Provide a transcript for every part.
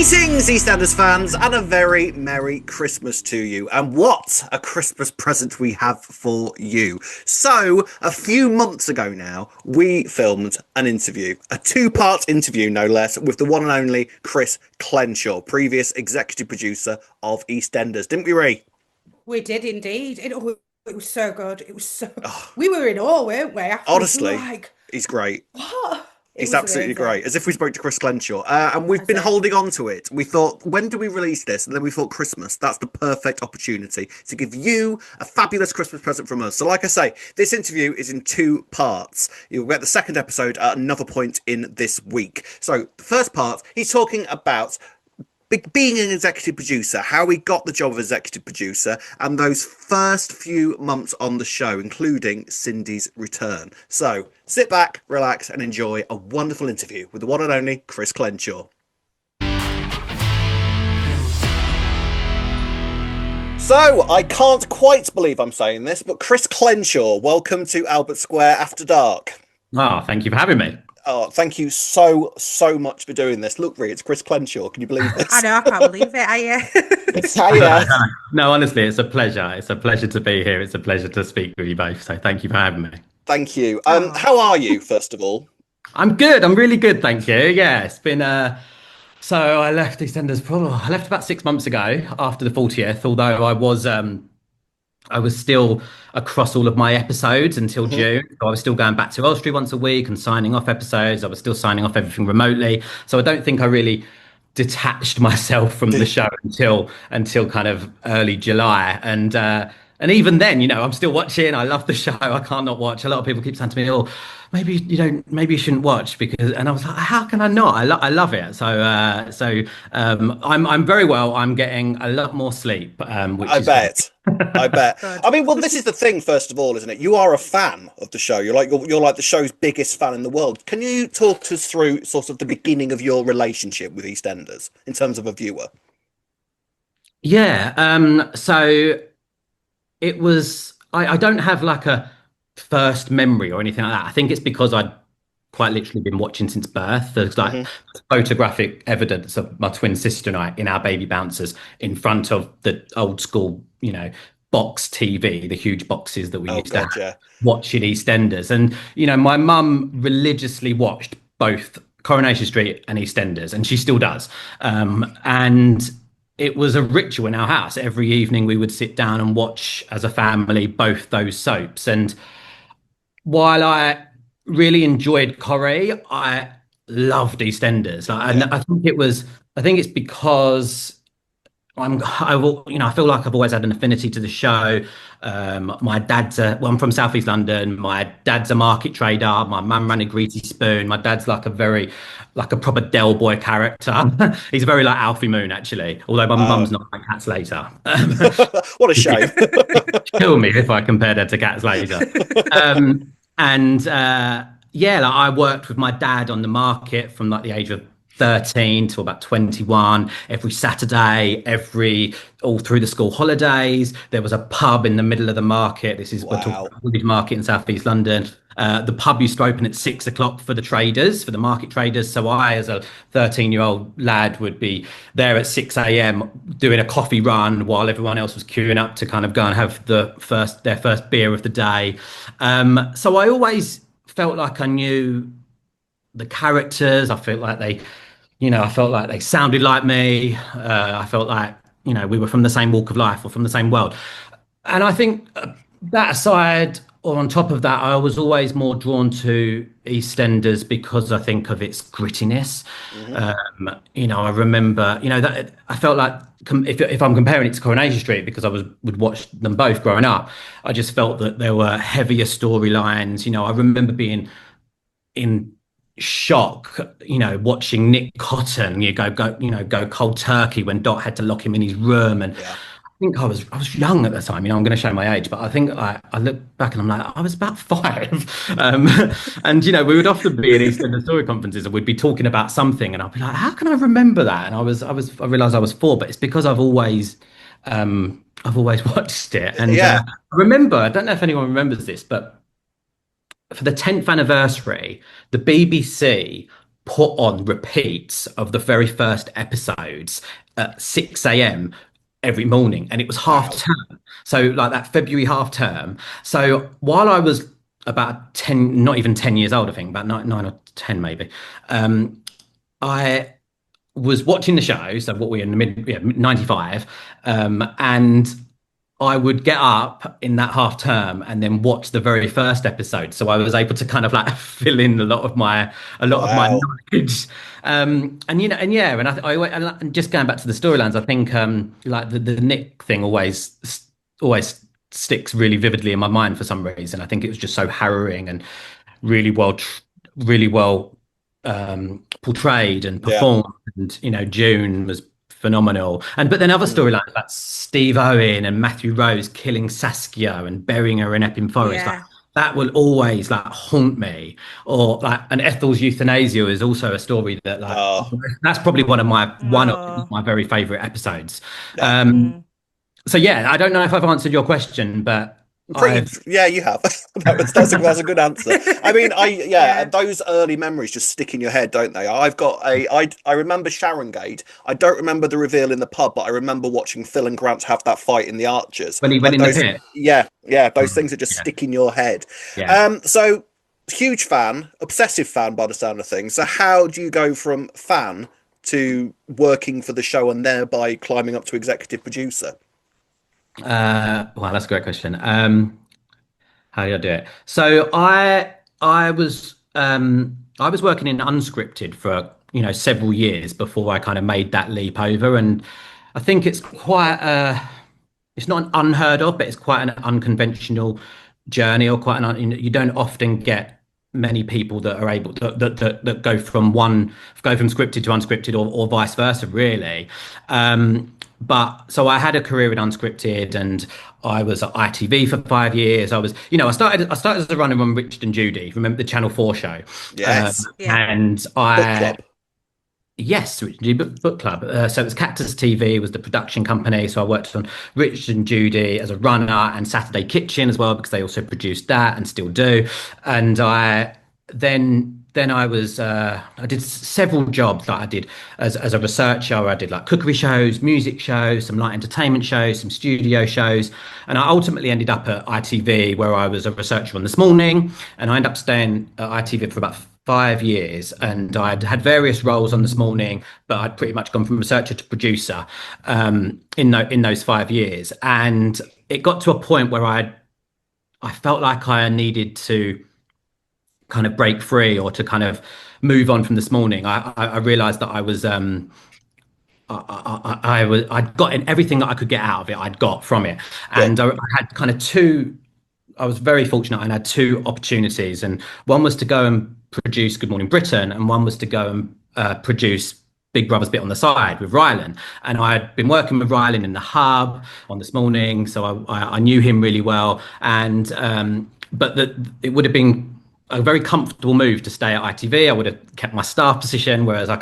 Greetings, EastEnders fans, and a very Merry Christmas to you. And what a Christmas present we have for you. So, a few months ago now, we filmed an interview, a two-part interview, no less, with the one and only Chris Clenshaw, previous executive producer of EastEnders. Didn't we, Ree? We did indeed. It was so good. It was so. Oh, We were in awe, weren't we? Afterwards, we were honestly, like, he's great. what? It It's was absolutely amazing. great, as if we spoke to Chris Clenshaw. And we've As been if. holding on to it. We thought, when do we release this? And then we thought, Christmas. That's the perfect opportunity to give you a fabulous Christmas present from us. So, like I say, this interview is in two parts. You'll get the second episode at another point in this week. So, the first part, he's talking about being an executive producer, how he got the job of executive producer, and those first few months on the show, including Cindy's return. So sit back, relax, and enjoy a wonderful interview with the one and only Chris Clenshaw. So, I can't quite believe I'm saying this, but Chris Clenshaw, welcome to Albert Square After Dark. Oh, thank you for having me. Oh, thank you so much for doing this. Look, Ree, it's Chris Clenshaw. Can you believe this? I know, I can't believe it. Hiya. No, honestly, it's a pleasure. It's a pleasure to be here. It's a pleasure to speak with you both. So thank you for having me. Thank you. Oh. How are you, first of all? I'm good. I'm really good. Thank you. Yeah, it's been so I left EastEnders I left about 6 months ago after the 40th, although I was still across all of my episodes until June. So I was still going back to Osprey once a week and signing off episodes. I was still signing off everything remotely. So I don't think I really detached myself from the show until kind of early July. And even then, I'm still watching. I love the show. I can't not watch. A lot of people keep saying to me, "Oh, maybe you shouldn't watch," because, and I was like, how can I not? I love it. I'm very well. I'm getting a lot more sleep, which I is bet. I bet. Good. I mean, well, this is the thing, first of all, isn't it? You are a fan of the show. You're like the show's biggest fan in the world. Can you talk us through sort of the beginning of your relationship with EastEnders in terms of a viewer? Yeah. So it was. I don't have like a first memory or anything like that. I think it's because I'd quite literally been watching since birth. There's like photographic evidence of my twin sister and I in our baby bouncers in front of the old school, box TV, the huge boxes that we Oh used God, to yeah. watch in EastEnders. And, my mum religiously watched both Coronation Street and EastEnders, and she still does. And it was a ritual in our house. Every evening we would sit down and watch as a family both those soaps. And while I really enjoyed Corrie, I loved EastEnders. Yeah. I think it's because I feel like I've always had an affinity to the show. My I'm from Southeast London. My dad's a market trader. My mum ran a greasy spoon. My dad's like a proper Del Boy character. He's very like Alfie Moon, actually. Although my mum's not like Cat Slater. What a shame. Kill me if I compared her to Cat Slater. Yeah, like I worked with my dad on the market from like the age of 13 to about 21 every Saturday, all through the school holidays. There was a pub in the middle of the market. We're talking Wow. about Woolwich Market in Southeast London. The pub used to open at 6 o'clock for the market traders. So I, as a 13-year-old lad, would be there at 6 a.m. doing a coffee run while everyone else was queuing up to kind of go and have their first beer of the day. So I always felt like I knew the characters. I felt like they sounded like me. I felt like, we were from the same walk of life or from the same world. And I think that aside, or on top of that, I was always more drawn to EastEnders because I think of its grittiness. I remember, that I felt like if I'm comparing it to Coronation Street, because would watch them both growing up, I just felt that there were heavier storylines. I remember being in shock, watching Nick Cotton, go cold turkey when Dot had to lock him in his room. And Yeah. I think I was young at the time. I'm going to show my age, but I think I look back and I'm like, I was about 5. And we would often be in EastEnders story conferences and we'd be talking about something, and I'd be like, how can I remember that? And I realized I was 4, but it's because I've always watched it. And Yeah. I remember, I don't know if anyone remembers this, but for the 10th anniversary, the BBC put on repeats of the very first episodes at 6 a.m. every morning, and it was half Wow. term. So like that February half term. So while I was about 10, not even 10 years old, I think about nine or 10 maybe, I was watching the show. So what we're in the mid 95, and I would get up in that half term and then watch the very first episode. So I was able to kind of like fill in a lot of my Wow. knowledge. And you know, and yeah, and just going back to the storylines, I think like the Nick thing always sticks really vividly in my mind for some reason. I think it was just so harrowing and really really well portrayed and Yeah. performed. And you know, June was phenomenal. And but then other Mm. storylines like Steve Owen and Matthew Rose killing Saskia and burying her in Epping Forest, like Yeah. that will always like haunt me. Or like, and Ethel's euthanasia is also a story that like Oh, that's probably one of Oh. my very favorite episodes. yeah. Um, Mm. so yeah, I don't know if I've answered your question, but Pretty, I've yeah, you have. That's a good answer. I mean, yeah, Yeah. those early memories just stick in your head, don't they? I remember Sharon Gate. I don't remember the reveal in the pub, but I remember watching Phil and Grant have that fight in the Archers. when he went Like in the those, pit. yeah, those Mm, things that just yeah, stick in your head. yeah. So huge fan, obsessive fan by the sound of things. So how do you go from fan to working for the show and thereby climbing up to executive producer? Well, that's a great question. How did I do it? So I was working in unscripted for several years before I kind of made that leap over, and I think it's not an unheard of, but it's quite an unconventional journey, or quite you don't often get many people that are able that go from scripted to unscripted, or vice versa, really. But so I had a career in unscripted, and I was at ITV for 5 years. I started as a runner on Richard and Judy. Remember the Channel 4 show? Um, Yes, Yeah. and book I club. Yes, Richard and Judy Book Club. So it was Cactus TV was the production company. So I worked on Richard and Judy as a runner, and Saturday Kitchen as well, because they also produced that and still do. And I did several jobs that I did as a researcher. I did like cookery shows, music shows, some light entertainment shows, some studio shows, and I ultimately ended up at ITV, where I was a researcher on This Morning, and I ended up staying at ITV for about 5 years, and I'd had various roles on This Morning, but I'd pretty much gone from researcher to producer in those 5 years, and it got to a point where I felt like I needed to kind of break free, or to kind of move on from This Morning. I realized that I'd gotten everything that I could get out of it. I'd got from it, Yeah. and I had kind of two. I was very fortunate. I had two opportunities, and one was to go and produce Good Morning Britain, and one was to go and produce Big Brother's bit on the side with Rylan. And I had been working with Rylan in the hub on This Morning, so I knew him really well. And it would have been a very comfortable move to stay at ITV. I would have kept my staff position, whereas I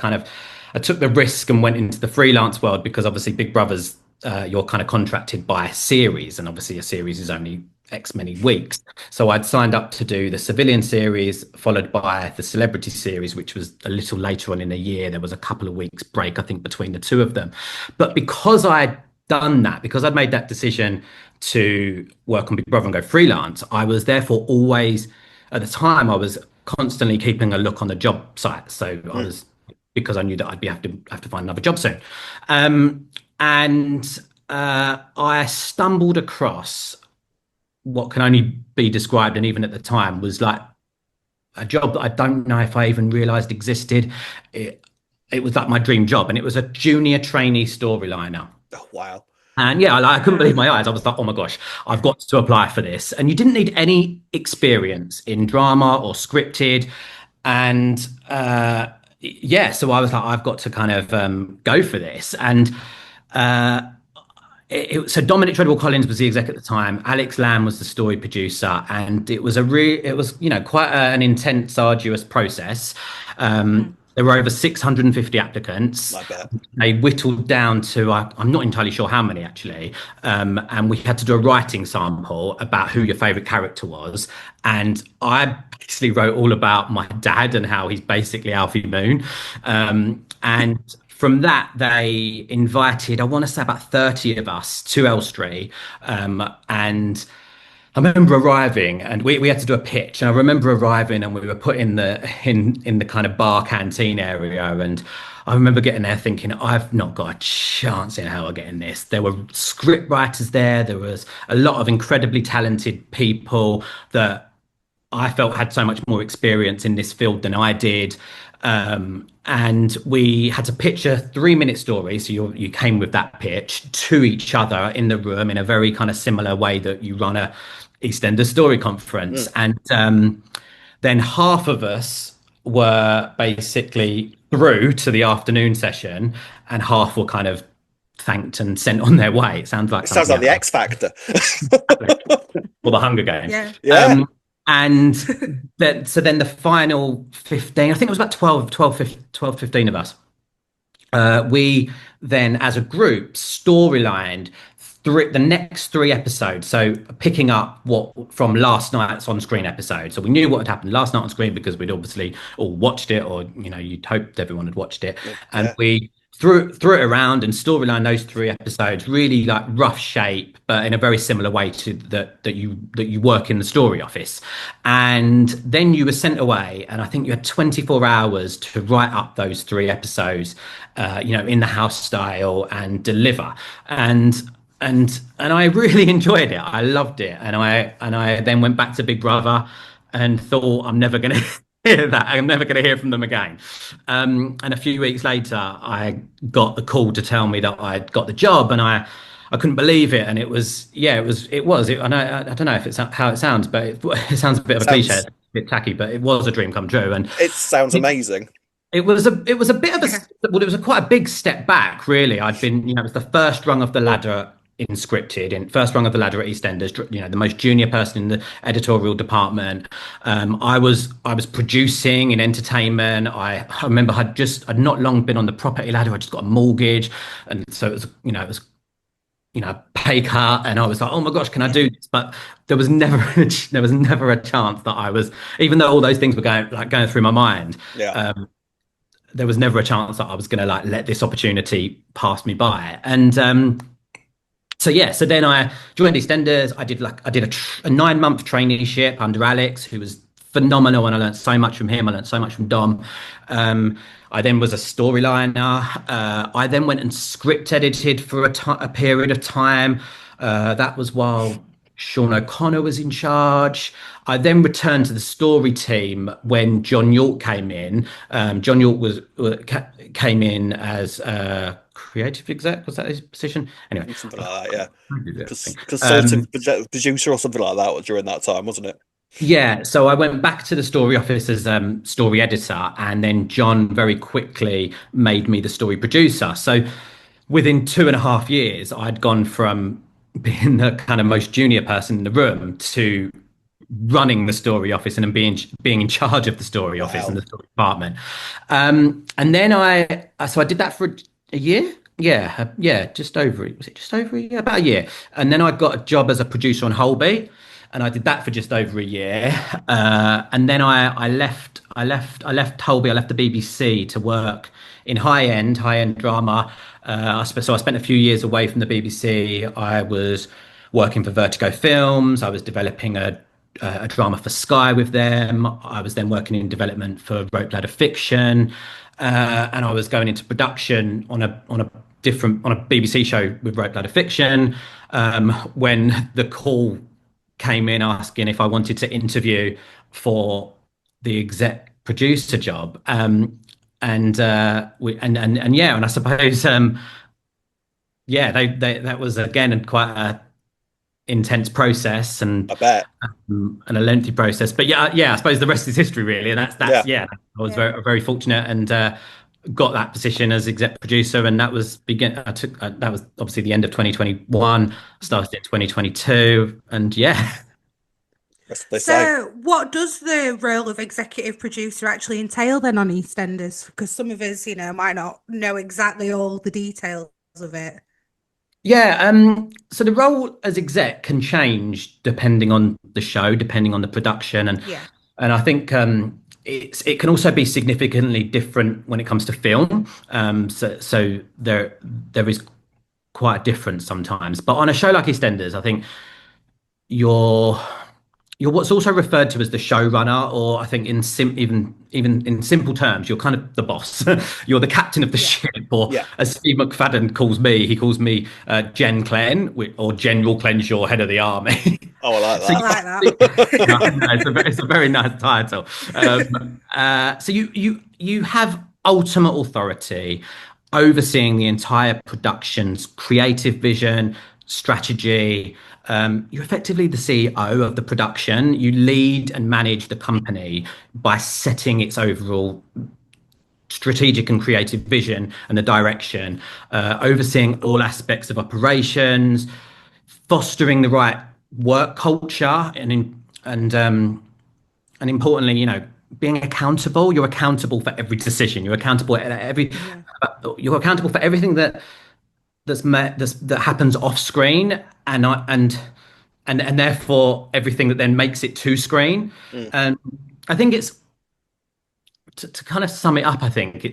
took the risk and went into the freelance world, because obviously Big Brother's you're kind of contracted by a series, and obviously a series is only X many weeks. So I'd signed up to do the civilian series, followed by the celebrity series, which was a little later on in the year. There was a couple of weeks break, I think, between the two of them. But because I'd done that, because I'd made that decision to work on Big Brother and go freelance, I was therefore always, at the time, I was constantly keeping a look on the job site. So I Mm. was, because I knew that I'd have to find another job soon. And I stumbled across what can only be described, and even at the time was like a job that I don't know if I even realized existed. It was like my dream job, and it was a junior trainee storyliner. Oh, wow. And yeah, I couldn't believe Wow. my eyes. I was like, oh my gosh, I've got to apply for this. And you didn't need any experience in drama or scripted. And yeah, so I was like, I've got to kind of go for this. And so Dominic Treadwell Collins was the exec at the time. Alex Lamb was the story producer, and it was quite an intense, arduous process. There were over 650 applicants. I bet. They whittled down to, I'm not entirely sure how many actually. And we had to do a writing sample about who your favorite character was. And I basically wrote all about my dad and how he's basically Alfie Moon. And from that, they invited, I want to say about 30 of us to Elstree. And I remember arriving and we had to do a pitch, and I remember arriving and we were put in the kind of bar canteen area, and I remember getting there thinking, I've not got a chance in hell of getting this. There were script writers there. There was a lot of incredibly talented people that I felt had so much more experience in this field than I did. And we had to pitch a 3-minute story. So you came with that pitch to each other in the room in a very kind of similar way that you run a EastEnders story conference. And then half of us were basically through to the afternoon session, and half were kind of thanked and sent on their way. It sounds like the X Factor. Or the Hunger Games. Yeah. And then the final 15, I think it was about 12, 15 of us. We then, as a group, storylined the next 3 episodes. So picking up what from last night's on-screen episode. So we knew what had happened last night on screen because we'd obviously all watched it, or you'd hoped everyone had watched it, and we threw it around and storyline those 3 episodes, really like rough shape, but in a very similar way to that you work in the story office. And then you were sent away, and I think you had 24 hours to write up those 3 episodes, in the house style and deliver. And I really enjoyed it. I loved it, and I then went back to Big Brother and thought, I'm never going to hear that. I'm never going to hear from them again. And a few weeks later, I got the call to tell me that I'd got the job, and I couldn't believe it. And it was. I don't know if it's how it sounds, but it sounds a bit of a cliche, a bit tacky, but it was a dream come true. And it sounds amazing. It was a bit of it was quite a big step back, really. I'd been, it was the first rung of the ladder in scripted, in first rung of the ladder at EastEnders, the most junior person in the editorial department. I was producing in entertainment. I remember I'd not long been on the property ladder. I just got a mortgage, and so it was a pay cut, and I was like, oh my gosh, can I do this? But there was never a chance that I was, even though all those things were going through my mind. There was never a chance that I was going to let this opportunity pass me by. And so then I joined EastEnders. I did a 9-month traineeship under Alex, who was phenomenal, and I learned so much from him. I learned so much from Dom. I then was a storyliner. I then went and script edited for a period of time. That was while Sean O'Connor was in charge. I then returned to the story team when John York came in. John York came in as creative exec. Was that his position? Anyway, something like that, yeah. Consultant producer or something like that during that time, wasn't it? Yeah. So I went back to the story office as story editor, and then John very quickly made me the story producer. So within 2.5 years, I'd gone from being the kind of most junior person in the room to running the story office and being in charge of the story office and the story department. And then I did that for a year. Just over it. Was it just over a year? About a year. And then I got a job as a producer on Holby, and I did that for just over a year. And then I left Holby. I left the BBC to work in high-end drama. So I spent a few years away from the BBC. I was working for Vertigo Films. I was developing a drama for Sky with them. I was then working in development for Rope Ladder Fiction, and I was going into production on a BBC show with Rope Ladder Fiction, when the call came in asking if I wanted to interview for the exec producer job. And I suppose that was again quite a intense process, and I bet and a lengthy process. But I suppose the rest is history, really. And that's I was very fortunate and got that position as exec producer, and that was that was obviously the end of 2021, started in 2022, and That's what they say. So, what does the role of executive producer actually entail then on EastEnders? Because some of us, might not know exactly all the details of it. Yeah, so the role as exec can change depending on the show, depending on the production, and Yeah. I think it can also be significantly different when it comes to film. So there is quite a difference sometimes. But on a show like EastEnders, I think you're you're what's also referred to as the showrunner, or I think even in simple terms, you're kind of the boss. You're the captain of the Yeah. ship, or Yeah. as Steve McFadden calls me, he calls me Gen Clen, or General Clenshaw, head of the army. Oh, I So I like like no, that. no, it's a very nice title. So you have ultimate authority overseeing the entire production's creative vision, strategy. You're effectively the CEO of the production. You lead and manage the company by setting its overall strategic and creative vision and the direction, overseeing all aspects of operations, fostering the right work culture, and importantly, being accountable. You're accountable for every decision. Yeah. You're accountable for everything that happens off screen, and therefore everything that then makes it to screen. that. And I think it's to kind of sum it up. I think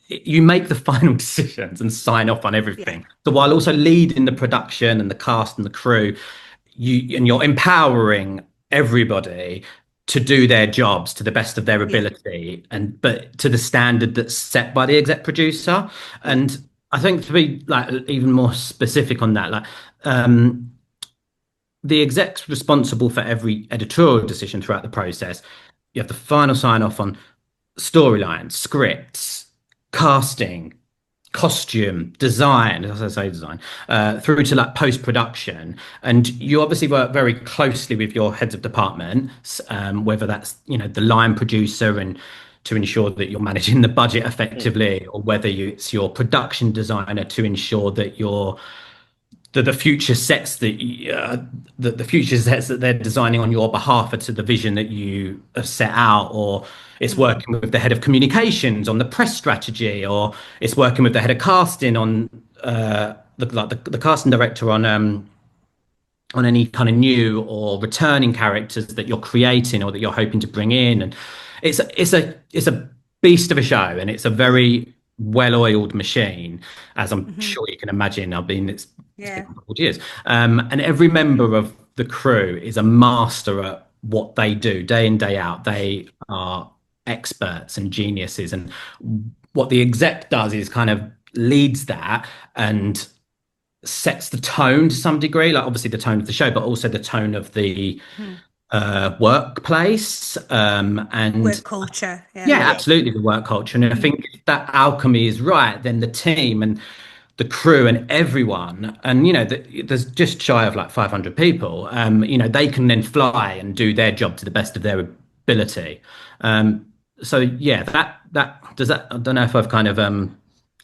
you make the final decisions and sign off on Yeah. everything. So while also leading the production and the cast and the crew, you're empowering everybody to do their jobs to the best of their Yeah. ability, and but to the standard that's set by the exec producer. And I think, to be like even more specific on that, like the exec's responsible for every editorial decision throughout the process. You have the final sign off on storylines, scripts, casting, costume, design, as I say, design, through to like post production. And you obviously work very closely with your heads of departments, whether that's the line producer and to ensure that you're managing the budget effectively, or whether it's your production designer to ensure that the future sets the future sets that they're designing on your behalf are to the vision that you have set out, or it's working with the head of communications on the press strategy, or it's working with the head of casting on the casting director on any kind of new or returning characters that you're creating or that you're hoping to bring in. And it's a beast of a show, and it's a very well-oiled machine, as I'm sure you can imagine. I mean, it's been Yeah. a couple of years, and every member of the crew is a master at what they do day in, day out. They are experts and geniuses, and what the exec does is kind of leads that and sets the tone to some degree, like obviously the tone of the show, but also the tone of the Mhm. workplace, and Work culture. yeah, Yeah. Yeah. absolutely, the work culture. And I think if that alchemy is right, then the team and the crew and everyone, and there's just shy of like 500 people, they can then fly and do their job to the best of their ability. So yeah, that does that. I don't know if I've kind of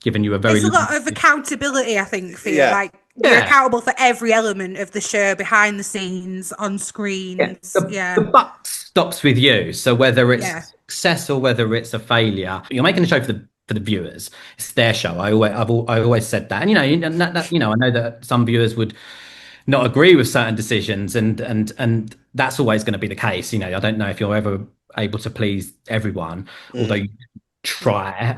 given you a very It's a lot of accountability, I think, for you. Yeah. Like, you're yeah. accountable for every element of the show, behind the scenes, on Yeah, screens. the Yeah. buck stops with you. So whether it's Yeah. success or whether it's a failure, you're making a show for the viewers. It's their show. I always said that, and I know that some viewers would not agree with certain decisions, and that's always going to be the case. I don't know if you're ever able to please everyone, although you try.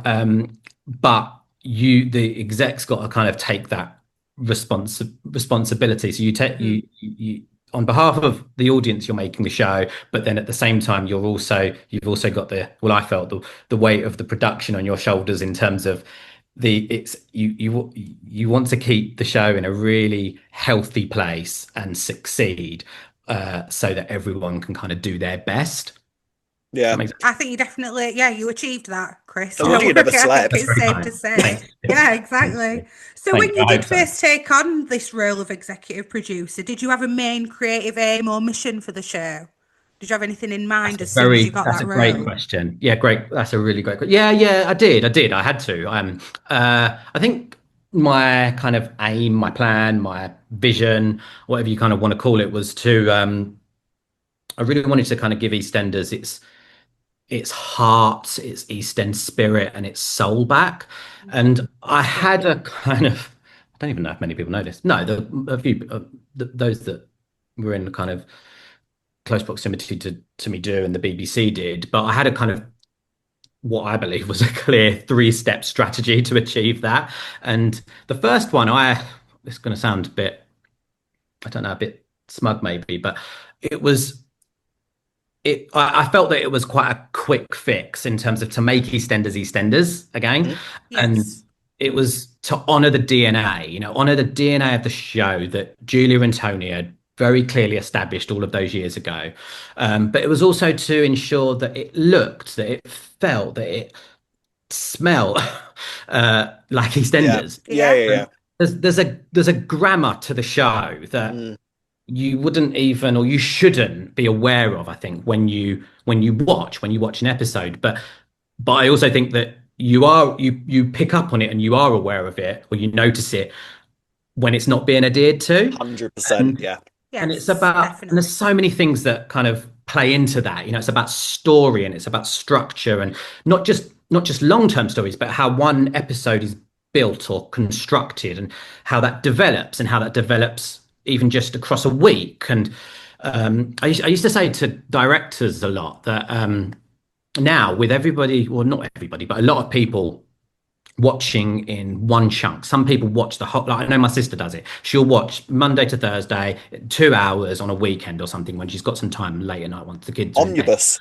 But the exec's got to kind of take that responsibility. So you take you on behalf of the audience, you're making the show, but then at the same time, you've also got I felt the weight of the production on your shoulders, in terms of you want to keep the show in a really healthy place and succeed, so that everyone can kind of do their best. Yeah. That makes sense. I think you definitely, you achieved that, Chris. Told you never I slept. think it's safe to say. Thank you. Yeah, exactly. So Thank when you. you I did hope so. first take on this role of executive producer, did you have a main creative aim or mission for the show? Did you have anything in mind as soon as you got That's that a great role? question. Yeah, great. That's a really great question. Yeah, I did. I had to. I think my kind of aim, my plan, my vision, whatever you kind of want to call it, was to I really wanted to kind of give EastEnders its heart, its East End spirit, and its soul back. And I had a kind of, I don't even know if many people know this. No, a few, those that were in kind of close proximity to me do, and the BBC did. But I had a kind of what I believe was a clear three-step strategy to achieve that. And the first one, it's going to sound a bit, I don't know, a bit smug maybe, but it was I felt that it was quite a quick fix in terms of to make EastEnders again. And Yes. it was to honor the DNA, honor the DNA of the show that Julia and Tony had very clearly established all of those years ago. But it was also to ensure that it looked, that it felt, that it smelled like EastEnders. Yeah. There's a grammar to the show that you wouldn't even, or you shouldn't be aware of, I think, when you watch an episode. But I also think that you pick up on it and you are aware of it, or you notice it when it's not being adhered to. 100%. Yeah. And it's Yes, about, and definitely. there's so many things that kind of play into that. It's about story, and it's about structure, and not just long-term stories, but how one episode is built or constructed, and how that develops, even just across a week. And I used to say to directors a lot that now, with everybody, well, not everybody, but a lot of people watching in one chunk. Some people watch the whole, like I know my sister does it. She'll watch Monday to Thursday, 2 hours on a weekend or something when she's got some time late at night once the kids are in bed. Omnibus.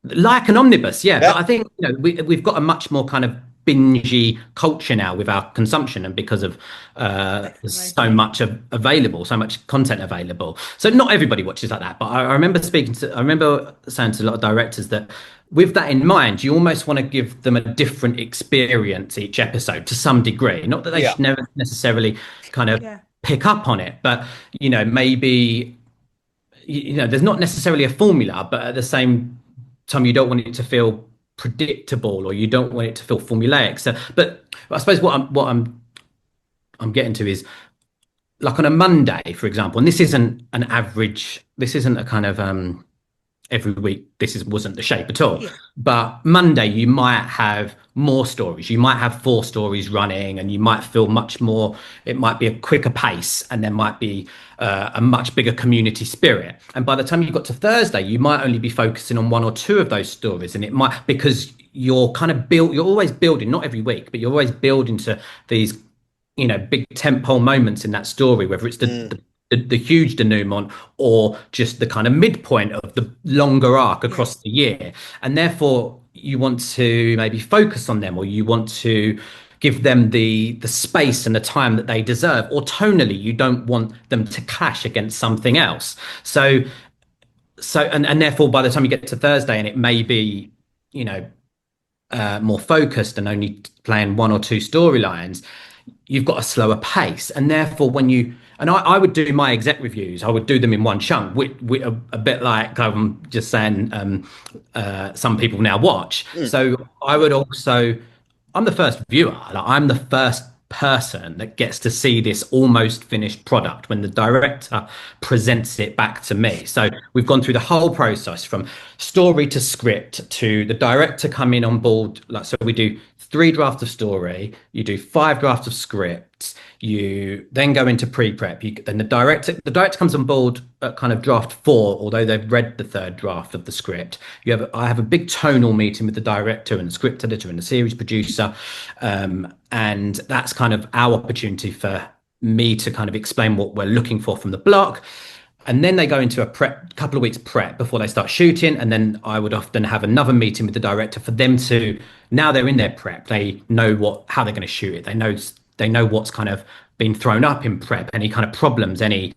Like an omnibus, yeah. Yeah. But I think we've got a much more kind of bingy culture now with our consumption, and because of there's so much available, so much content available. So not everybody watches like that. But I remember saying to a lot of directors that with that in mind, you almost want to give them a different experience each episode to some degree. Not that they should never necessarily kind of pick up on it, but maybe there's not necessarily a formula, but at the same time, you don't want it to feel predictable, or you don't want it to feel formulaic. So, but I suppose what I'm getting to is, like on a Monday, for example, and this isn't an average, this isn't a kind of every week, wasn't the shape at all. But Monday, you might have more stories. You might have 4 stories running, and you might feel much more, it might be a quicker pace, and there might be a much bigger community spirit. And by the time you got to Thursday, you might only be focusing on 1 or 2 of those stories. And it might, because you're always building, not every week, but you're always building to these, big tentpole moments in that story, whether it's the huge denouement or just the kind of midpoint of the longer arc across the year. And therefore you want to maybe focus on them, or you want to give them the space and the time that they deserve, or tonally you don't want them to clash against something else. So and therefore by the time you get to Thursday, and it may be more focused and only playing 1 or 2 storylines, you've got a slower pace. And therefore I would do my exec reviews, I would do them in one chunk, with a bit like I'm just saying some people now watch. So I would also, I'm the first viewer, I'm the first person that gets to see this almost finished product when the director presents it back to me. So we've gone through the whole process from story to script to the director coming on board. So we do 3 drafts of story, you do 5 drafts of script, you then go into pre-prep, then the director comes on board at kind of draft 4, although they've read the 3rd draft of the script. I have a big tonal meeting with the director and the script editor and the series producer, and that's kind of our opportunity for me to kind of explain what we're looking for from the block. And then they go into a couple of weeks prep before they start shooting. And then I would often have another meeting with the director for them to, now they're in their prep, they know how they're going to shoot it. They know what's kind of been thrown up in prep, any kind of problems, any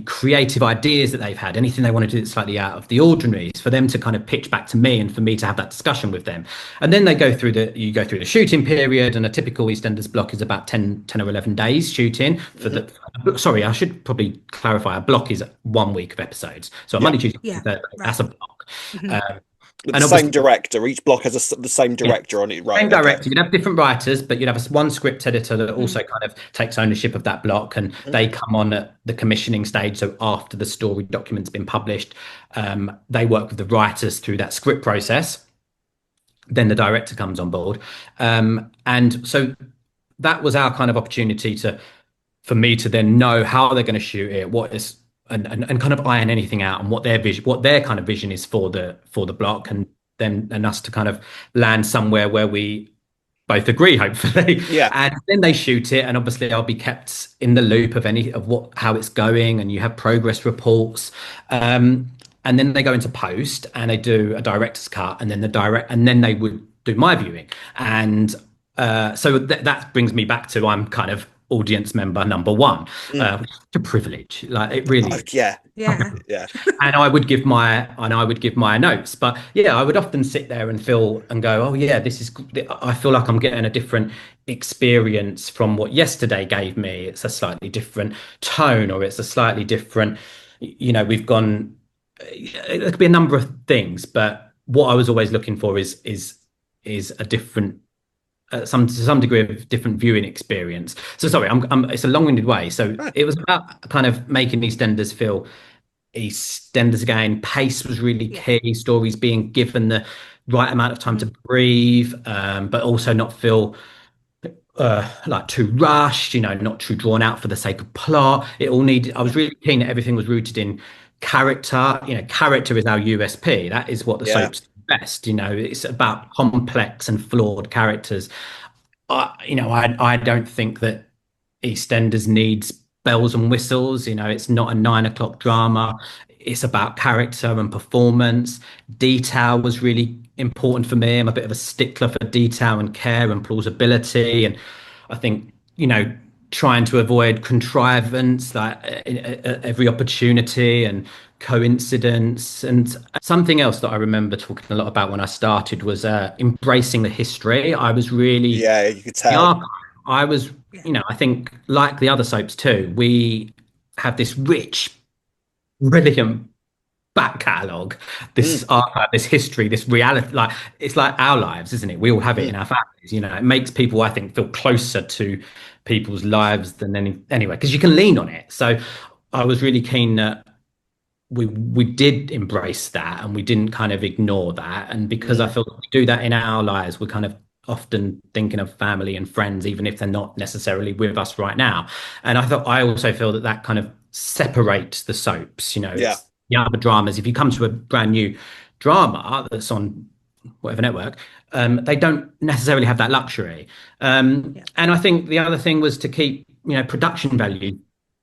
creative ideas that they've had, anything they want to do that's slightly out of the ordinary, for them to kind of pitch back to me and for me to have that discussion with them. And then you go through the shooting period, and a typical EastEnders block is about 10 or 11 days shooting for sorry, I should probably clarify, a block is 1 week of episodes. So Monday, Tuesday, Thursday, that's a block. With the And same obviously, director. Each block has the same yeah, director on it, same right? Okay. director. You'd have different writers, but you'd have one script editor that Mm. also kind of takes ownership of that block, and Mhm. they come on at the commissioning stage. So after the story document's been published, they work with the writers through that script process. Then the director comes on board, and so that was our kind of opportunity to for me to then know how they're going to shoot it, what is and kind of iron anything out and what their vision, what their kind of vision is for the block, and us to kind of land somewhere where we both agree, hopefully. Yeah. And then they shoot it, and obviously I'll be kept in the loop of any of what how it's going, and you have progress reports. And then they go into post and they do a director's cut, and then and then they would do my viewing. And so that brings me back to I'm kind of audience member number one, Mm. which is a privilege. Like it really Oh, is. yeah. Yeah. Yeah. And I would give my notes. But yeah, I would often sit there and feel and go, oh yeah, this is. I feel like I'm getting a different experience from what yesterday gave me. It's a slightly different tone, or it's a slightly different. We've gone. It could be a number of things, but what I was always looking for is a different some to some degree of different viewing experience. So sorry, it's a long-winded way. So Right. it was about kind of making EastEnders feel EastEnders again. Pace was really Yeah. key. Stories being given the right amount of time to breathe, but also not feel like too rushed, not too drawn out for the sake of plot. It all needed, I was really keen that everything was rooted in character. Character is our USP. That is what the Yeah. soap's best. It's about complex and flawed characters. I don't think that EastEnders needs bells and whistles. It's not a 9 o'clock drama. It's about character and performance. Detail was really important for me. I'm a bit of a stickler for detail and care and plausibility. And I think, trying to avoid contrivance, like at every opportunity and coincidence. And something else that I remember talking a lot about when I started was embracing the history. I was really Yeah. You could the tell. archive. I was, Yeah. I think like the other soaps too, we have this rich, brilliant back catalogue, Mm. this archive, this history, this reality. Like it's like our lives, isn't it? We all have it Mm. in our families. It makes people, I think, feel closer to people's lives than anyway, because you can lean on it. So I was really keen that we did embrace that and we didn't kind of ignore that. And because I Mm. feel like we do that in our lives, we're kind of often thinking of family and friends, even if they're not necessarily with us right now. And I also feel that that kind of separates the soaps. Yeah. It's the other dramas. If you come to a brand new drama that's on whatever network, they don't necessarily have that luxury. Yeah. And I think the other thing was to keep, production value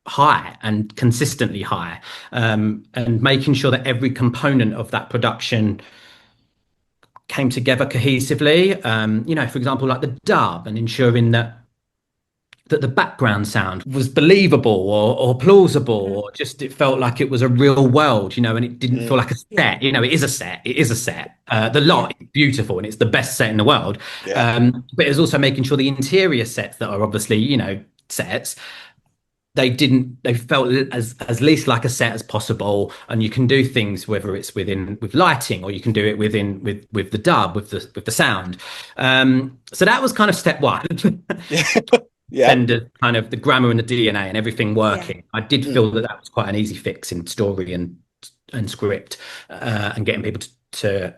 high and consistently high, and making sure that every component of that production came together cohesively. For example, like the dub, and ensuring that the background sound was believable or plausible, or just it felt like it was a real world, and it didn't feel Mm. like a Yeah. set. It is a set. It is a set. The lot is beautiful and it's the best set in the world. Yeah. But it's also making sure the interior sets that are obviously, sets, they felt as least like a set as possible. And you can do things whether it's with lighting, or you can do it with the dub, with the sound. So that was kind of step one. Yeah. Yeah. Send kind of the grammar and the DNA and everything working. I did Mm. feel that was quite an easy fix in story and script, and getting people to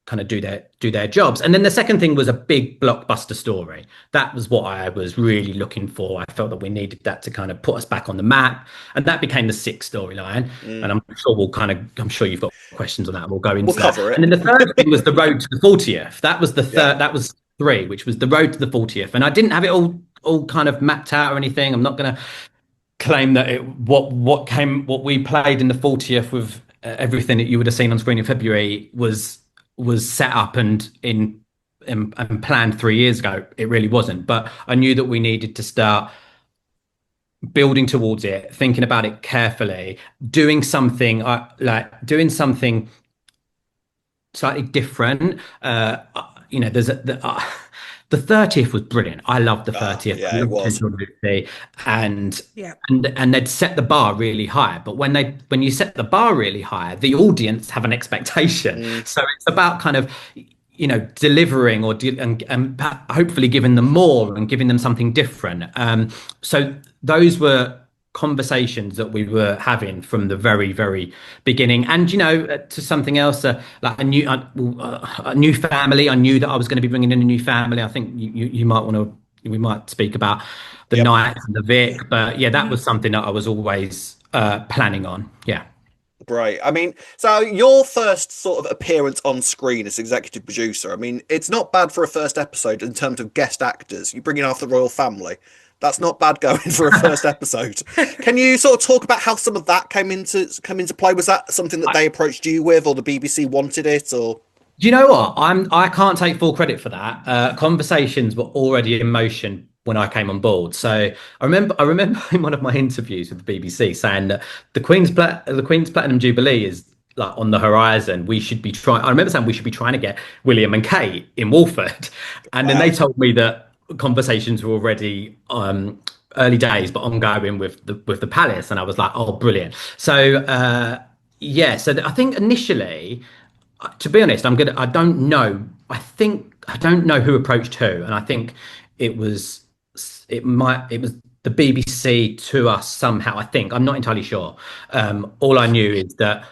kind of do their jobs. And then the second thing was a big blockbuster story. That was what I was really looking for. I felt that we needed that to kind of put us back on the map, and that became the sixth storyline. Mm. And I'm sure you've got questions on that. We'll go into We'll that. cover it. And then the third thing was the road to the 40th. That was the third. Yeah. That was three, which was the road to the 40th. And I didn't have it all kind of mapped out or anything. I'm not going to claim that what we played in the 40th with everything that you would have seen on screen in February was set up and planned 3 years ago. It really wasn't. But I knew that we needed to start building towards it, thinking about it carefully, doing something slightly different. There's the 30th was brilliant. I loved the Oh, 30th. yeah, I it loved was. Central Lucy, and Yeah. and they'd set the bar really high. But when you set the bar really high, the audience have an expectation. Mm, So it's about kind of, delivering and hopefully giving them more and giving them something different. So those were conversations that we were having from the very, very beginning. And to something else, like a new family. I knew that I was going to be bringing in a new family. I think you might want to. We might speak about the yep. Knights and the Vic, but yeah, that Mhm. was something that I was always planning on. Yeah. Right. I mean, so your first sort of appearance on screen as executive producer, I mean, it's not bad for a first episode in terms of guest actors. You bring in half the royal family. That's not bad going for a first episode. Can you sort of talk about how some of that come into play? Was that something that they approached you with, or the BBC wanted it, or? Do you know what? I can't take full credit for that. Conversations were already in motion when I came on board. So I remember in one of my interviews with the BBC saying that the Queen's Platinum Jubilee is like on the horizon. We should be trying. I remember saying we should be trying to get William and Kate in Walford, and then they Wow. told me that conversations were already early days, but ongoing with the palace, and I was like, oh, brilliant. So yeah, so I think initially, to be honest, I don't know. I don't know who approached who, and I think it was it was the BBC to us somehow. I think I'm not entirely sure. All I knew is that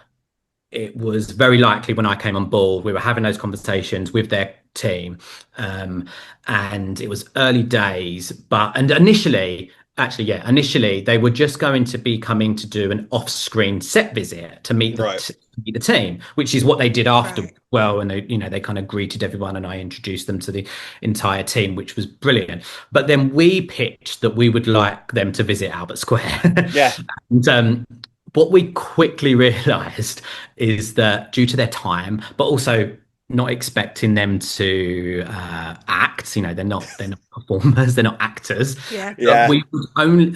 it was very likely when I came on board, we were having those conversations with their team, and it was early days. And initially, actually, yeah, initially they were just going to be coming to do an off-screen set visit to meet Right. to meet the team, which is what they did after. Right. Well, and they kind of greeted everyone, and I introduced them to the entire team, which was brilliant. But then we pitched that we would like them to visit Albert Square, Yeah. and what we quickly realized is that due to their time, but also not expecting them to act, they're not performers, they're not actors. Yeah. Yeah. We would only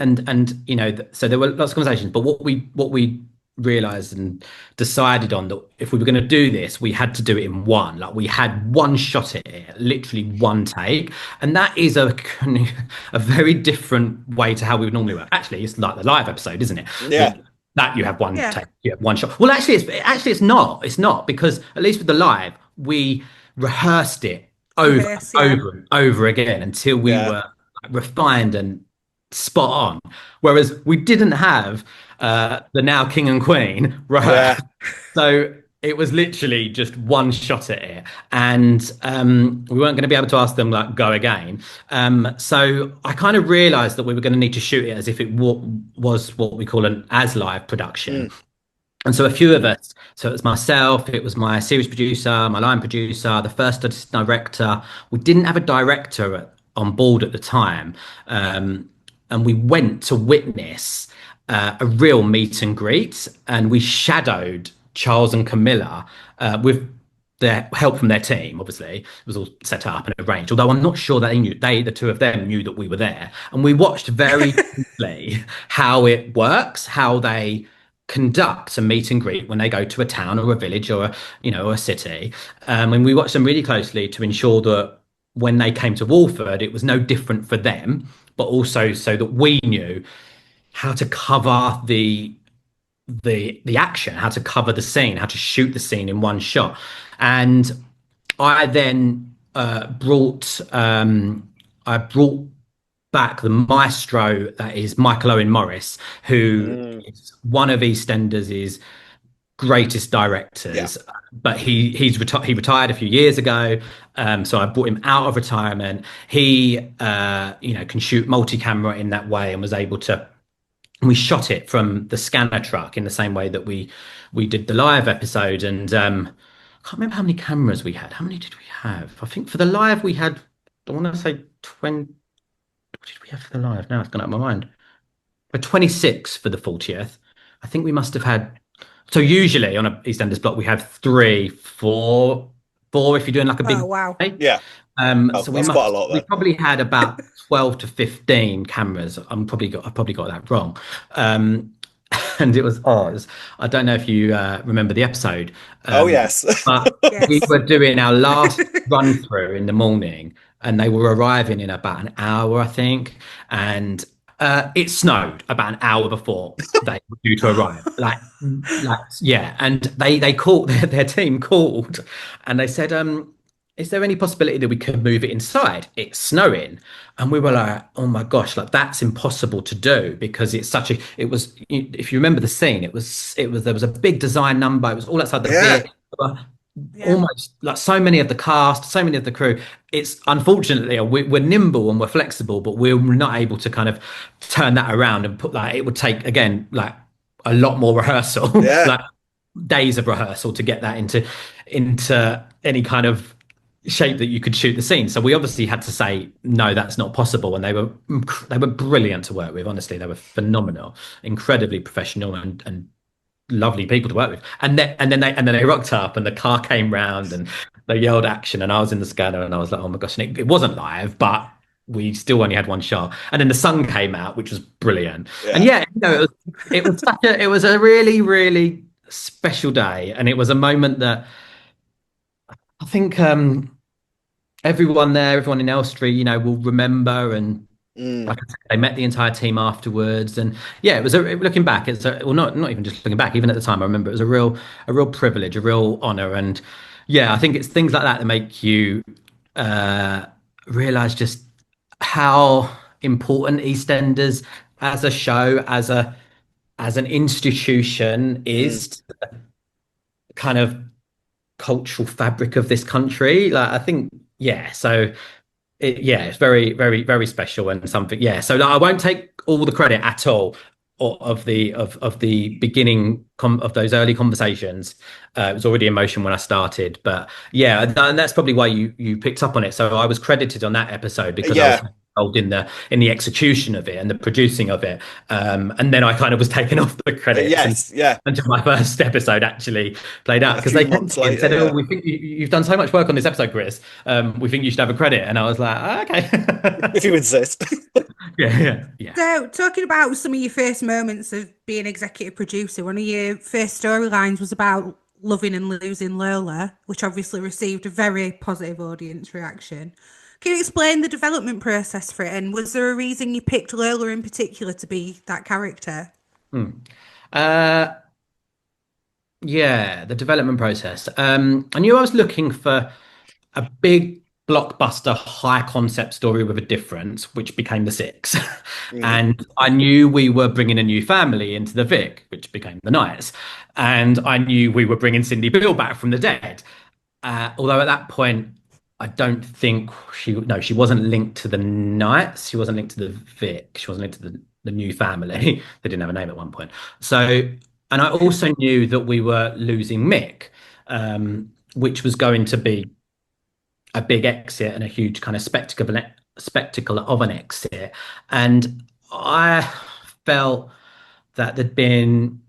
so there were lots of conversations, but what we realized and decided on, that if we were going to do this, we had to do it in one. Like, we had one shot at it, literally one take, and that is a very different way to how we would normally work. Actually, it's like the live episode, isn't it? Yeah. That you have one Yeah. take, you have one shot. Well, it's not. It's not, because at least with the live, we rehearsed it over Rehearse, yeah. over and over again until we Yeah. were like, refined and spot on. Whereas we didn't have the now King and Queen rehearsed. Yeah. So it was literally just one shot at it, and we weren't going to be able to ask them like go again. So I kind of realised that we were going to need to shoot it as if it was what we call an as live production. And so a few of us, so it was myself, it was my series producer, my line producer, the first assistant director. We didn't have a director on board at the time, and we went to witness a real meet and greet, and we shadowed Charles and Camilla with their help from their team. Obviously, it was all set up and arranged. Although I'm not sure that the two of them knew that we were there. And we watched very closely how it works, how they conduct a meet and greet when they go to a town or a village or a city. And we watched them really closely to ensure that when they came to Walford, it was no different for them, but also so that we knew how to cover the action, how to cover the scene, how to shoot the scene in one shot. And I then brought back the maestro, that is Michael Owen Morris, who is one of EastEnders' greatest directors. Yeah. But he retired a few years ago, so I brought him out of retirement. He can shoot multi-camera in that way, and was able to. We shot it from the scanner truck in the same way that we did the live episode. And I can't remember how many cameras we had. How many did we have? I think for the live we had, I want to say 20. What did we have for the live? Now it's gone out of my mind. But 26 for the 40th. I think we must have had. So usually on a EastEnders block we have 3, 4 if you're doing like a big. Oh, wow. Day. Yeah. So we that's quite a lot, we though. probably had about 12 to 15 cameras. I probably got that wrong. And it was ours. I don't know if you remember the episode. Oh, yes. But Yes. we were doing our last run through in the morning, and they were arriving in about an hour, I think, and it snowed about an hour before they were due to arrive. Yeah, and they called their team called, and they said, "Is there any possibility that we could move it inside? It's snowing." And we were like, "Oh my gosh, like that's impossible to do because it's such a." It was, if you remember the scene, it was there was a big design number. It was all outside the Yeah. Vic. Yeah. Almost like so many of the cast, so many of the crew. It's unfortunately we're nimble and we're flexible, but we're not able to kind of turn that around and put like it would take again like a lot more rehearsal, Yeah. like days of rehearsal to get that into any kind of shape that you could shoot the scene. So we obviously had to say no, that's not possible. And they were brilliant to work with. Honestly, they were phenomenal, incredibly professional and lovely people to work with. And then they rocked up and the car came round and they yelled action and I was in the scanner and I was like, oh my gosh, and it wasn't live, but we still only had one shot. And then the sun came out, which was brilliant. And Yeah. yeah, it was a really, really special day. And it was a moment that I think everyone there, everyone in Elstree, will remember. And Mm. like I said, they met the entire team afterwards, and yeah, looking back, well, not even just looking back, even at the time, I remember it was a real privilege, a real honor, and yeah, I think it's things like that that make you uh, realize just how important EastEnders as a show, as an institution, Mm. is to the kind of cultural fabric of this country. Like, I think, yeah, so yeah, it's very, very, very special and something. Yeah, so like, I won't take all the credit at all of the beginning of those early conversations. It was already in motion when I started, but yeah, and that's probably why you picked up on it. So I was credited on that episode because I was Yeah. involved in the execution of it and the producing of it, and then I kind of was taken off the credits and Yes. Yeah. until my first episode actually played out A because few they came months to me and later. said, "Oh, Yeah. we think you've done so much work on this episode, Chris. We think you should have a credit." And I was like, "Ah, "Okay, If you insist. yeah, yeah, yeah." So, talking about some of your first moments of being executive producer, one of your first storylines was about loving and losing Lola, which obviously received a very positive audience reaction. Can you explain the development process for it? And was there a reason you picked Lola in particular to be that character? Hmm. Uh, yeah, the development process. I knew I was looking for a big blockbuster high concept story with a difference, which became the Six. Mm. And I knew we were bringing a new family into the Vic, which became the Knights. And I knew we were bringing Cindy Bill back from the dead. Although at that point, I don't think she wasn't linked to the Knights. She wasn't linked to the Vic. She wasn't linked to the new family. They didn't have a name at one point. So, and I also knew that we were losing Mick, which was going to be a big exit and a huge kind of spectacle of an exit. And I felt that there'd been,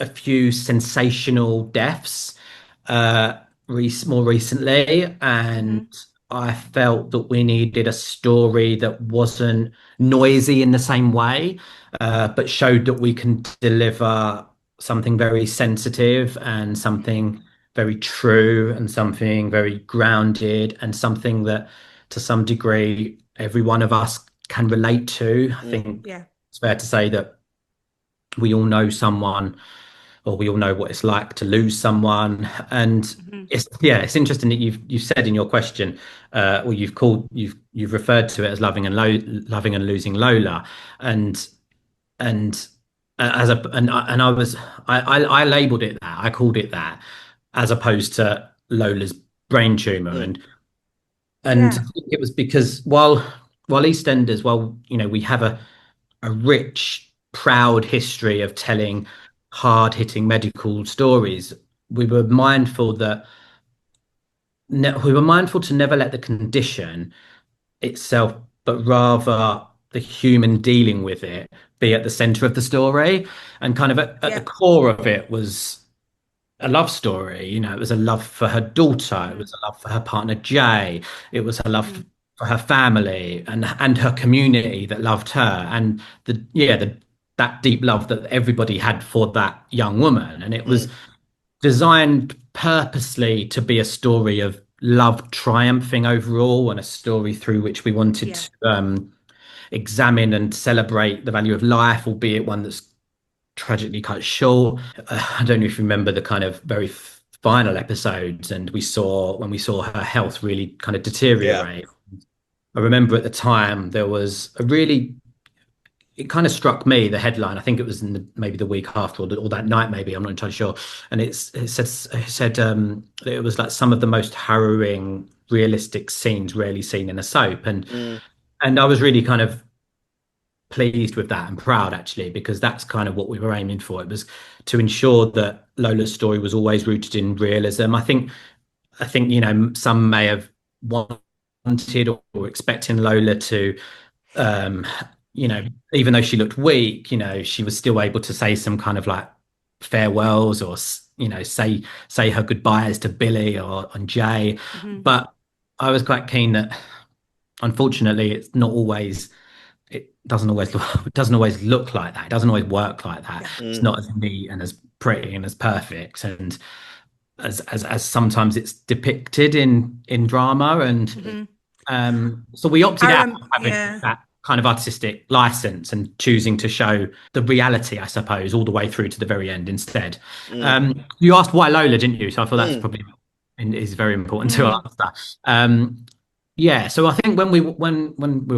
a few sensational deaths more recently, and Hmm. I felt that we needed a story that wasn't noisy in the same way, but showed that we can deliver something very sensitive and something very true and something very grounded and something that, to some degree, every one of us can relate to. I Mm. think Yeah. it's fair to say that we all know someone or we all know what it's like to lose someone. And Hmm. it's interesting that you've said in your question, or you've referred to it as loving and losing Lola. And and as a and I was I labeled it that, I called it that, as opposed to Lola's brain tumor. Mm. And I Yeah. think it was because while EastEnders, we have a rich, proud history of telling hard-hitting medical stories. We were mindful that we were mindful to never let the condition itself, but rather the human dealing with it, be at the center of the story. And kind of at the Yeah. core of it was a love story. It was a love for her daughter. It Hmm. was a love for her partner Jay. It was a love Hmm. for her family and her community that loved her, and that deep love that everybody had for that young woman. And it Mm. was designed purposely to be a story of love triumphing overall, and a story through which we wanted Yeah. to examine and celebrate the value of life, albeit one that's tragically cut short. I don't know if you remember the kind of very final episodes, and when we saw her health really kind of Yeah. deteriorate. I remember at the time there was a really, it kind of struck me, the headline. I think it was in maybe the week after, or that night, maybe, I'm not entirely sure. And it said that it was like some of the most harrowing, realistic scenes rarely seen in a soap, Mm. and I was really kind of pleased with that and proud, actually, because that's kind of what we were aiming for. It was to ensure that Lola's story was always rooted in realism. I think, some may have wanted or expecting Lola to, um, even though she looked weak, she was still able to say some kind of like farewells, or say her goodbyes to Billy or and Jay. Hmm. But I was quite keen that, unfortunately, it doesn't always look like that. It doesn't always work like that. Yeah. It's Mm. not as neat and as pretty and as perfect, and as sometimes it's depicted in drama. And Hmm. so we opted out of having Yeah. that kind of artistic license and choosing to show the reality, I suppose, all the way through to the very end instead. Mm. You asked why Lola, didn't you? So I thought that's Mm. probably is very important to Mm. answer. Yeah, so I think when we were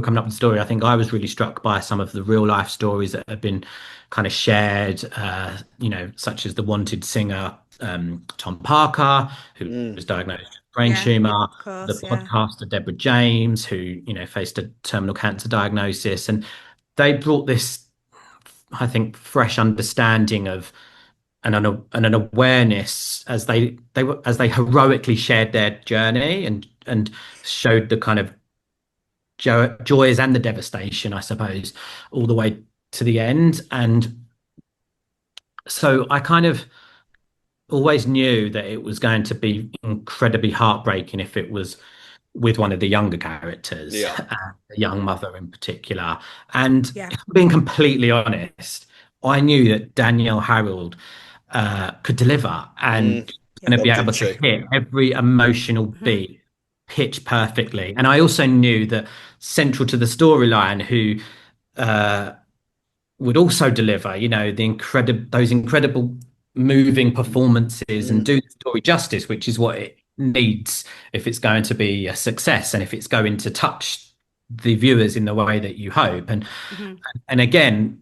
coming up with the story, I think I was really struck by some of the real life stories that have been kind of shared, such as the Wanted singer, Tom Parker, who Mm. was diagnosed with brain Yeah. tumor, Of the course. Yeah. podcaster Deborah James, who faced a terminal cancer diagnosis, and they brought this, I think, fresh understanding of and an awareness as they heroically shared their journey, and showed the kind of joys and the devastation, I suppose, all the way to the end. And so I kind of always knew that it was going to be incredibly heartbreaking if it was with one of the younger characters, Yeah. the young mother in particular. And Yeah. if I'm being completely honest, I knew that Danielle Harold could deliver, Mm. and Yeah. going to Oh, be able didn't to she? hit every emotional Hmm. beat pitch perfectly. And I also knew that central to the storyline, who uh, would also deliver, those incredible moving performances, and Mm. do the story justice, which is what it needs if it's going to be a success, and if it's going to touch the viewers in the way that you hope. Hmm. And again,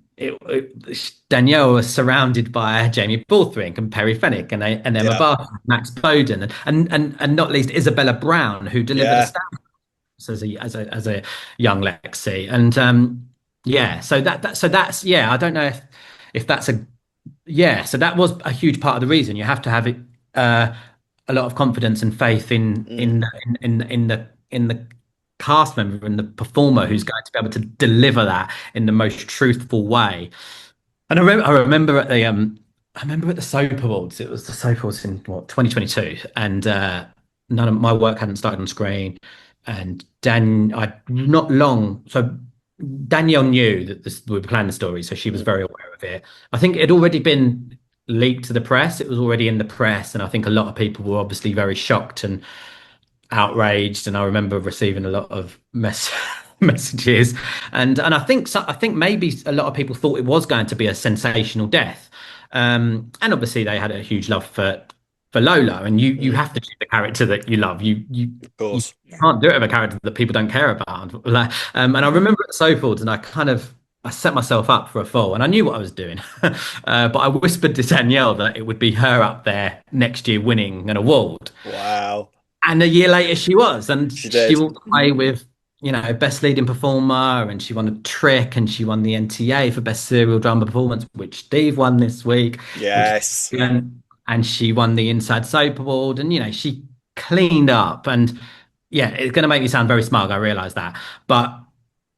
Danielle was surrounded by Jamie Borthwick and Perry Fenwick and Emma Yeah. Barton, Max Bowden, and not least Isabella Brown, who delivered Yeah. as a young Lexi. And yeah, so that's yeah. I don't know if that's a yeah. So that was a huge part of the reason. You have to have uh, a lot of confidence and faith in Mm. in the, in the cast member and the performer who's Hmm. going to be able to deliver that in the most truthful way. And I remember at the Soap Awards. It was the Soap Awards in what, 2022, and none of my work hadn't started on screen. And I not long so Danielle knew that we were planning the story, so she was Mm. very aware of it. I think it had already been leaked to the press. It was already in the press, and I think a lot of people were obviously very shocked and outraged. And I remember receiving a lot of messages, and I think maybe a lot of people thought it was going to be a sensational death. And obviously they had a huge love for Lola, and you Mm. have to choose the character that you love. Of You course. Yeah. can't do it with a character that people don't care about. Like, and I Hmm. remember at the Soulfords, and I set myself up for a fall, and I knew what I was doing. But I whispered to Danielle that it would be her up there next year winning an award. Wow. And a year later, she was, and She she did. walked away with, best leading performer, and she won a Trick, and she won the NTA for best serial drama performance, which Steve won this week, which Yes. and she won the Inside Soap Award, and she cleaned up. And yeah, it's going to make me sound very smug, I realize that, but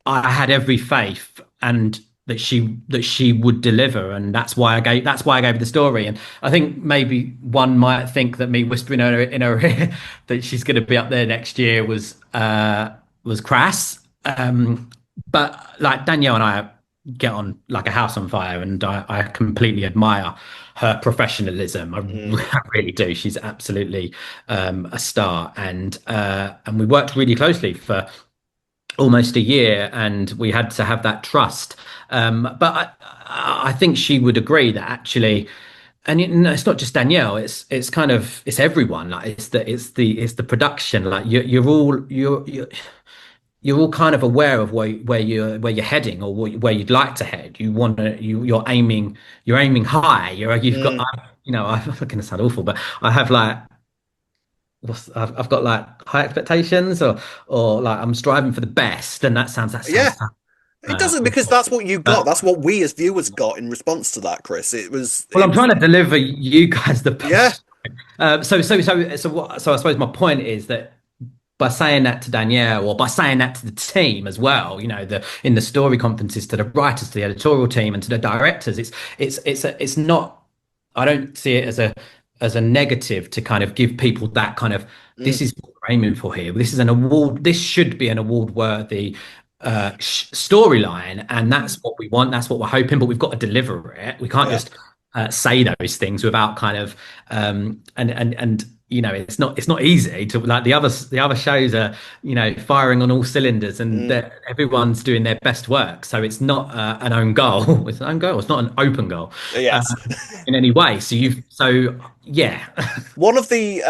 I had every faith, and that she would deliver, and that's why I gave her the story. And I think maybe one might think that me whispering in her ear that she's going to be up there next year was crass. But like Danielle and I get on like a house on fire, and I completely admire her professionalism. Mm. I really do. She's absolutely a star, and we worked really closely for almost a year, and we had to have that trust. But I think she would agree that actually, and it's not just Danielle. It's kind of it's everyone. Like it's the production. Like you're all kind of aware of where you're heading, or where you'd like to head. You're aiming high. You've got Mm. I'm going to sound awful, but I have like I've got like high expectations, or like I'm striving for the best, and that sounds Yeah. It doesn't, because awful. that's what you got. But That's what we as viewers got in response to that, Chris. well, I'm It was trying to deliver you guys the yeah, best. So I suppose my point is that by saying that to Danielle, or by saying that to the team as well, in the story conferences, to the writers, to the editorial team, and to the directors, it's not. I don't see it as a negative to kind of give people that kind of, mm, this is what we're aiming for here. This is an award. This should be an award worthy storyline, and that's what we want. That's what we're hoping. But we've got to deliver it. We can't yeah. just say those things without kind of and it's not easy to, like, the other shows are firing on all cylinders, and Mm, everyone's doing their best work, so it's not an own goal. It's an own goal. It's not an open goal uh, yes. in any way. So yeah. One of the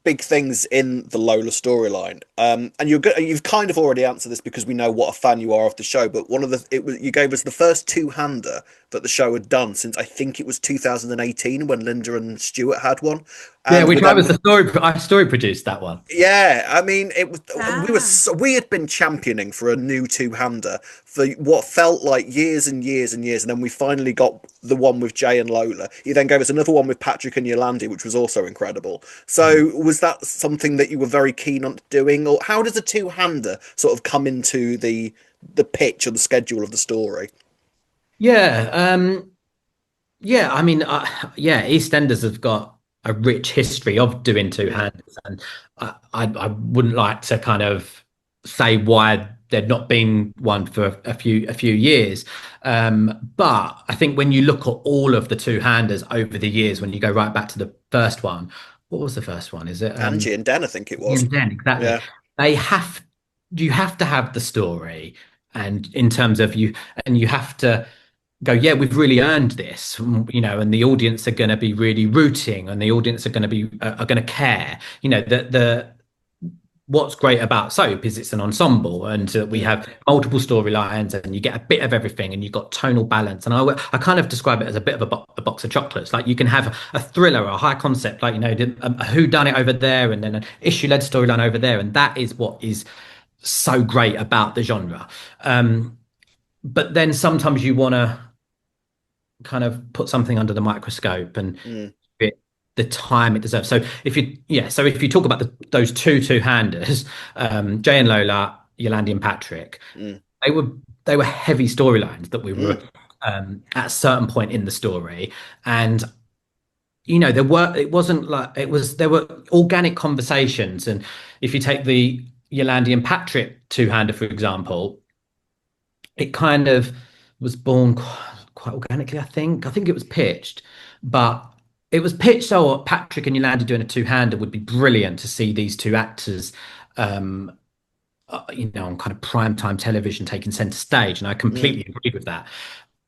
big things in the Lola storyline, and you've kind of already answered this because we know what a fan you are of the show. But you gave us the first two-hander that the show had done since, I think it was 2018, when Linda and Stuart had one, Yeah, and which with I was them. the story. I story produced that one. Yeah, I mean, it was Ah. we had been championing for a new two-hander for what felt like years and years and years, and then we finally got the one with Jay and Lola. He then gave us another one with Patrick and Yolandi, which was also incredible. So, was that something that you were very keen on doing, or how does a two-hander sort of come into the pitch or the schedule of the story? Yeah, yeah. I mean, yeah. EastEnders have got a rich history of doing Mm, two-handers, and I wouldn't like to kind of say why there'd not been one for a few years. But I think when you look at all of the two-handers over the years, when you go right back to the first one, what was the first one? Is it Angie and Den, I think it was. and then exactly. Yeah. They have You have to have the story, and in terms of you, and you have to go, yeah, we've really earned this, and the audience are going to be really rooting, and the audience are going to care. The what's great about soap is it's an ensemble, and we Mm, have multiple storylines, and you get a bit of everything, and you've got tonal balance. And I kind of describe it as a bit of a box of chocolates. Like, you can have a thriller, a high concept, like, a who done it over there, and then an issue led storyline over there, and that is what is so great about the genre. But then sometimes you want to kind of put something under the microscope and mm, give it the time it deserves. So if you talk about those two-handers, Jay and Lola, Yolandi and Patrick, mm, they were they were heavy storylines that we were mm, at a certain point in the story, and it wasn't like it was there were organic conversations. And if you take the Yolandi and Patrick two-hander, for example, it kind of was born quite organically. I think it was pitched, but it was pitched so Patrick and Yolanda doing a two-hander would be brilliant to see these two actors, um, on kind of prime time television, taking center stage, and I mm. completely agreed with that.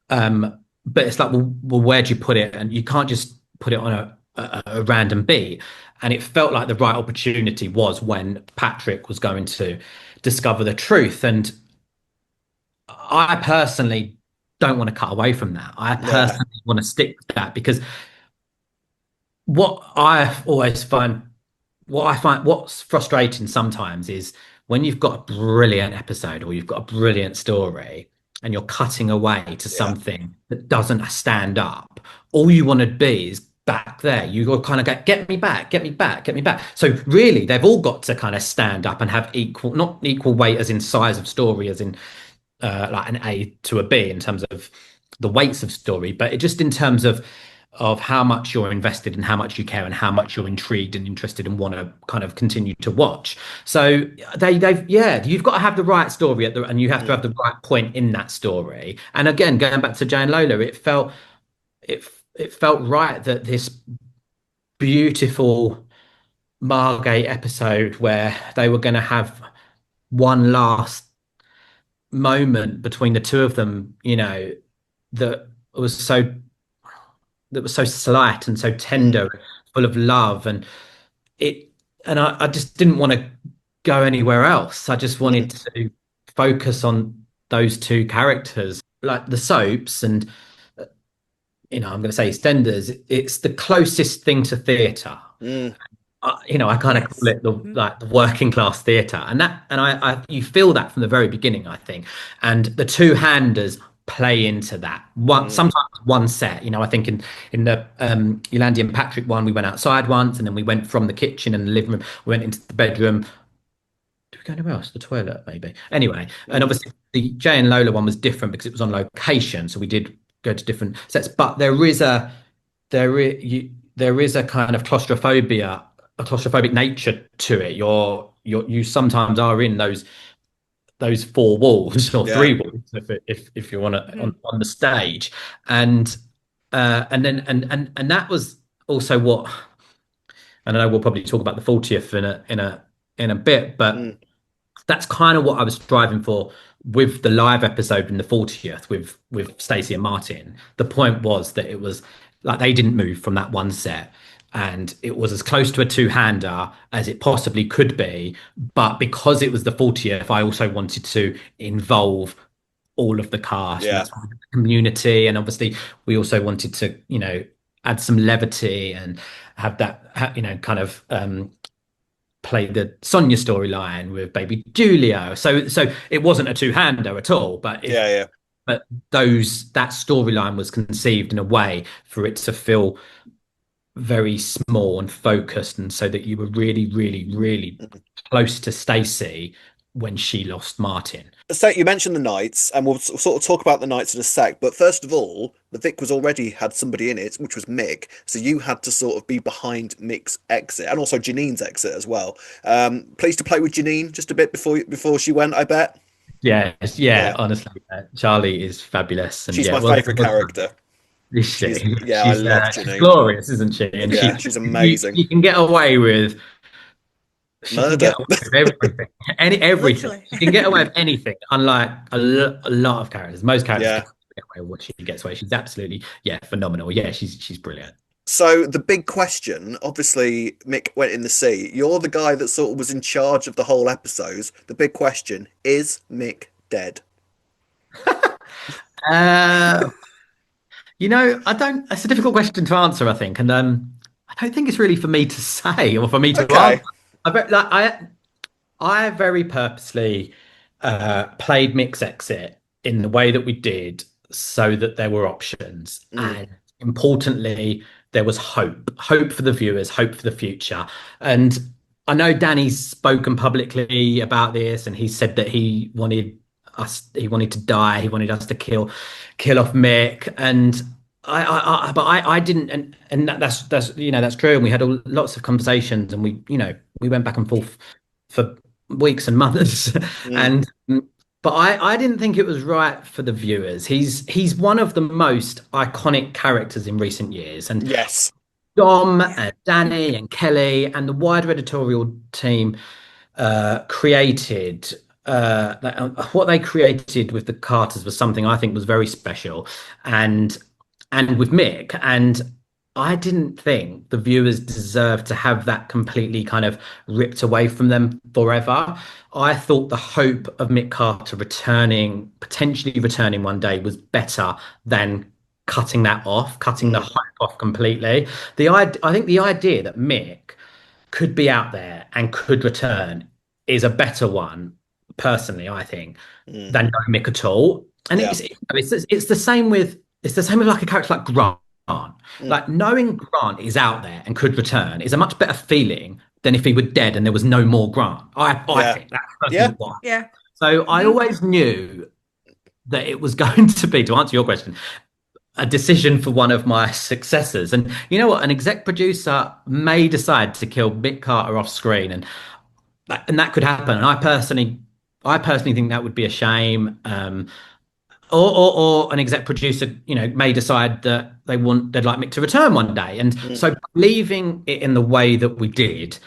But it's like, well, where do you put it? And you can't just put it on a random beat. And it felt like the right opportunity was when Patrick was going to discover the truth. And I personally don't want to cut away from that. I Yeah. personally want to stick with that, because what I always find, what's frustrating sometimes is when you've got a brilliant episode, or you've got a brilliant story, and you're cutting away to Yeah. something that doesn't stand up. All you want to be is back there. You got to kind of go, get me back, get me back, get me back. So really, they've all got to kind of stand up and have equal, not equal weight as in size of story, as in like an A to a B in terms of the weights of story, but just in terms of of how much you're invested and how much you care and how much you're intrigued and interested and want to kind of continue to watch. So you've got to have the right story and you have to have the right point in that story. And again, going back to Jay and Lola, it felt right that this beautiful Margate episode where they were going to have one last moment between the two of them, that was so slight and so tender, full of love, and I just didn't want to go anywhere else. I just wanted to focus on those two characters, like the soaps, and I'm going to say EastEnders. It's the closest thing to theatre. I kind of call it the working class theatre, and I you feel that from the very beginning, I think, and the two-handers play into that. Sometimes one set, I think in the Yolandi and Patrick one, we went outside once, and then we went from the kitchen and the living room, we went into the bedroom. Did we go anywhere else? The toilet, maybe. Anyway, and obviously the Jay and Lola one was different because it was on location, so we did go to different sets. But there is a kind of claustrophobic nature to it. You sometimes are in those four walls or three walls if you want to on the stage, and that was also what, and I know we'll probably talk about the 40th in a bit, but that's kind of what I was striving for with the live episode in the 40th with Stacey and Martin. The point was that it was like they didn't move from that one set, and it was as close to a two-hander as it possibly could be. But because it was the 40th, I also wanted to involve all of the cast, and the community, and obviously we also wanted to, add some levity and have that, kind of play the Sonia storyline with baby Julia. So it wasn't a two-hander at all, but but that storyline was conceived in a way for it to feel very small and focused, and so that you were really, really, really close to Stacey when she lost Martin. So you mentioned the Knights, and we'll sort of talk about the Knights in a sec. But first of all, the Vic was already had somebody in it, which was Mick. So you had to sort of be behind Mick's exit, and also Janine's exit as well. Pleased to play with Janine just a bit before she went, I bet. Yeah. Honestly, Charlie is fabulous, and she's my favourite character. Is she? I love Janine. She's glorious, isn't she? And she's amazing. You can get away with murder. Can get away with everything. Everything. She can get away with anything, unlike a lot of characters. Most characters can get away with what she gets away. She's absolutely phenomenal. Yeah, she's brilliant. So the big question, obviously, Mick went in the sea. You're the guy that sort of was in charge of the whole episode. The big question, is Mick dead? I don't. It's a difficult question to answer, I think, and I don't think it's really for me to say or for me to answer. I very purposely played Mick's exit in the way that we did, so that there were options, and importantly, there was hope for the viewers, hope for the future. And I know Danny's spoken publicly about this, and he said that he wanted to die, he wanted us to kill off Mick, and I didn't, and that's true, and we had lots of conversations, and we went back and forth for weeks and months. But I didn't think it was right for the viewers. He's one of the most iconic characters in recent years, and yes, Dom and Danny and Kelly and the wider editorial team created what they created with the Carters was something I think was very special, and with Mick, and I didn't think the viewers deserved to have that completely kind of ripped away from them forever. I thought the hope of Mick Carter potentially returning one day, was better than cutting the hype off completely. I think the idea that Mick could be out there and could return is a better one, personally, I think, than no Mick at all. And it's the same with like a character like Grant. Like, knowing Grant is out there and could return is a much better feeling than if he were dead and there was no more Grant. I think that's why. So I always knew that it was going to be, to answer your question, a decision for one of my successors. And you know what? An exec producer may decide to kill Mick Carter off screen, and that could happen. And I personally think that would be a shame. Or an exec producer, may decide that they'd like Mick to return one day. And Mm, so leaving it in the way that we did,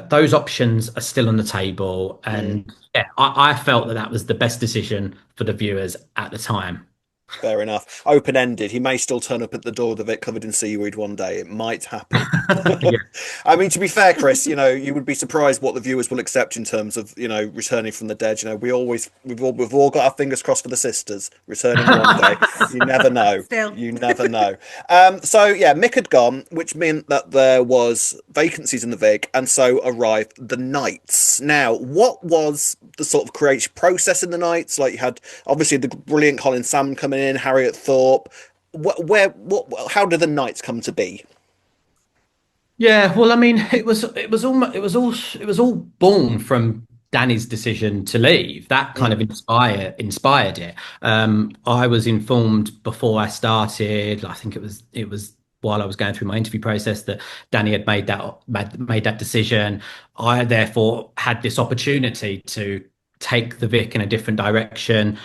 those options are still on the table. mm. And yeah, I felt that that was the best decision for the viewers at the time. Fair enough. Open ended. He may still turn up at the door of it covered in seaweed one day. It might happen. Yeah. I mean, to be fair, Chris, you would be surprised what the viewers will accept in terms of, returning from the dead. We've all got our fingers crossed for the sisters returning one day. You never know. Still. You never know. So yeah, Mick had gone, which meant that there was vacancies in the Vic, and so arrived the Knights. Now, what was the sort of creation process in the Knights? Like, you had obviously the brilliant Colin Salmon coming in, Harriet Thorpe. How did the Knights come to be? Yeah, well, I mean, it was all born from Danny's decision to leave. That kind Mm, of inspired it. I was informed before I started. I think it was while I was going through my interview process that Danny had made that decision. I therefore had this opportunity to take the Vic in a different direction.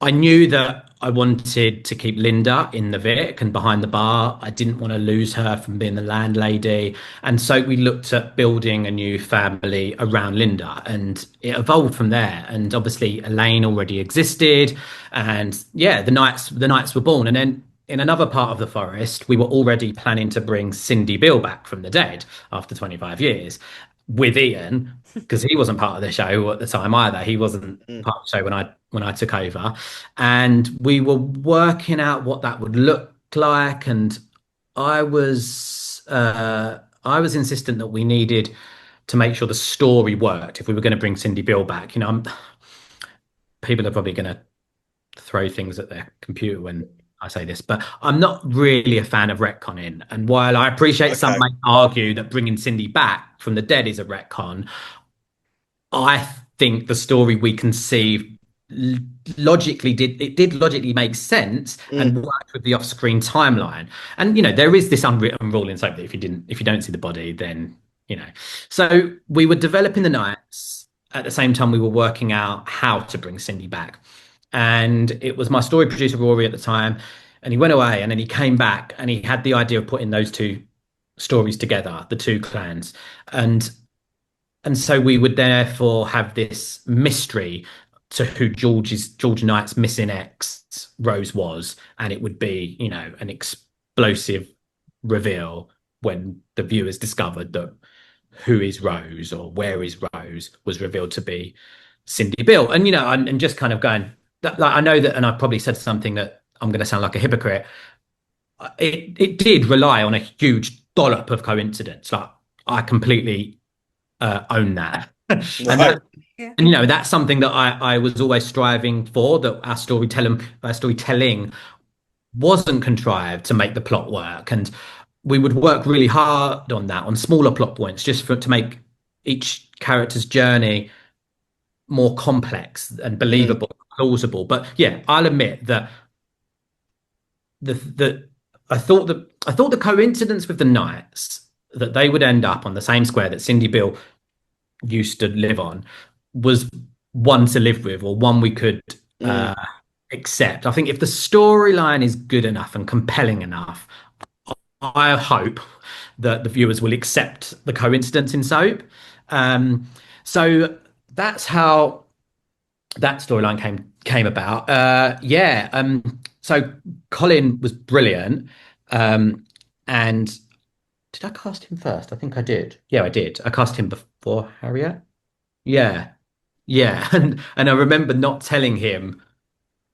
I knew that I wanted to keep Linda in the Vic and behind the bar. I didn't want to lose her from being the landlady. And so we looked at building a new family around Linda, and it evolved from there. And obviously Elaine already existed. And yeah, the Knights were born. And then in another part of the forest, we were already planning to bring Cindy Bill back from the dead after 25 years with Ian, because he wasn't part of the show at the time either. He wasn't mm. part of the show when I took over, and we were working out what that would look like. And I was insistent that we needed to make sure the story worked if we were going to bring Cindy Bill back. People are probably going to throw things at their computer when I say this, but I'm not really a fan of retconning. And while I appreciate some Okay. might argue that bringing Cindy back from the dead is a retcon, I think the story we conceived did logically make sense and Mm, worked with the off-screen timeline. And there is this unwritten rule in soap that if you don't see the body, then you know. So we were developing the Knights at the same time we were working out how to bring Cindy back. And it was my story producer Rory at the time, and he went away and then he came back and he had the idea of putting those two stories together, the two clans. And so we would therefore have this mystery to who George Knight's missing ex Rose was, and it would be, an explosive reveal when the viewers discovered that who is Rose or where is Rose was revealed to be Cindy Bill. And and just kind of going that, like, I know that, and I probably said something that I'm going to sound like a hypocrite. It did rely on a huge dollop of coincidence. Like, I completely own that. and right. that Yeah. and that's something that I was always striving for, that our storytelling wasn't contrived to make the plot work. And we would work really hard on that, on smaller plot points, just to make each character's journey more complex and Mm, believable, plausible. But yeah, I'll admit that the I thought the coincidence with the Knights, that they would end up on the same square that Cindy Bill used to live on, was one to live with, or one we could mm, accept. I think if the storyline is good enough and compelling enough, I hope that the viewers will accept the coincidence in soap. So that's how that storyline came about. Yeah. So Colin was brilliant. And did I cast him first? I think I did. Yeah, I did. I cast him before Harriet. Yeah, yeah. And I remember not telling him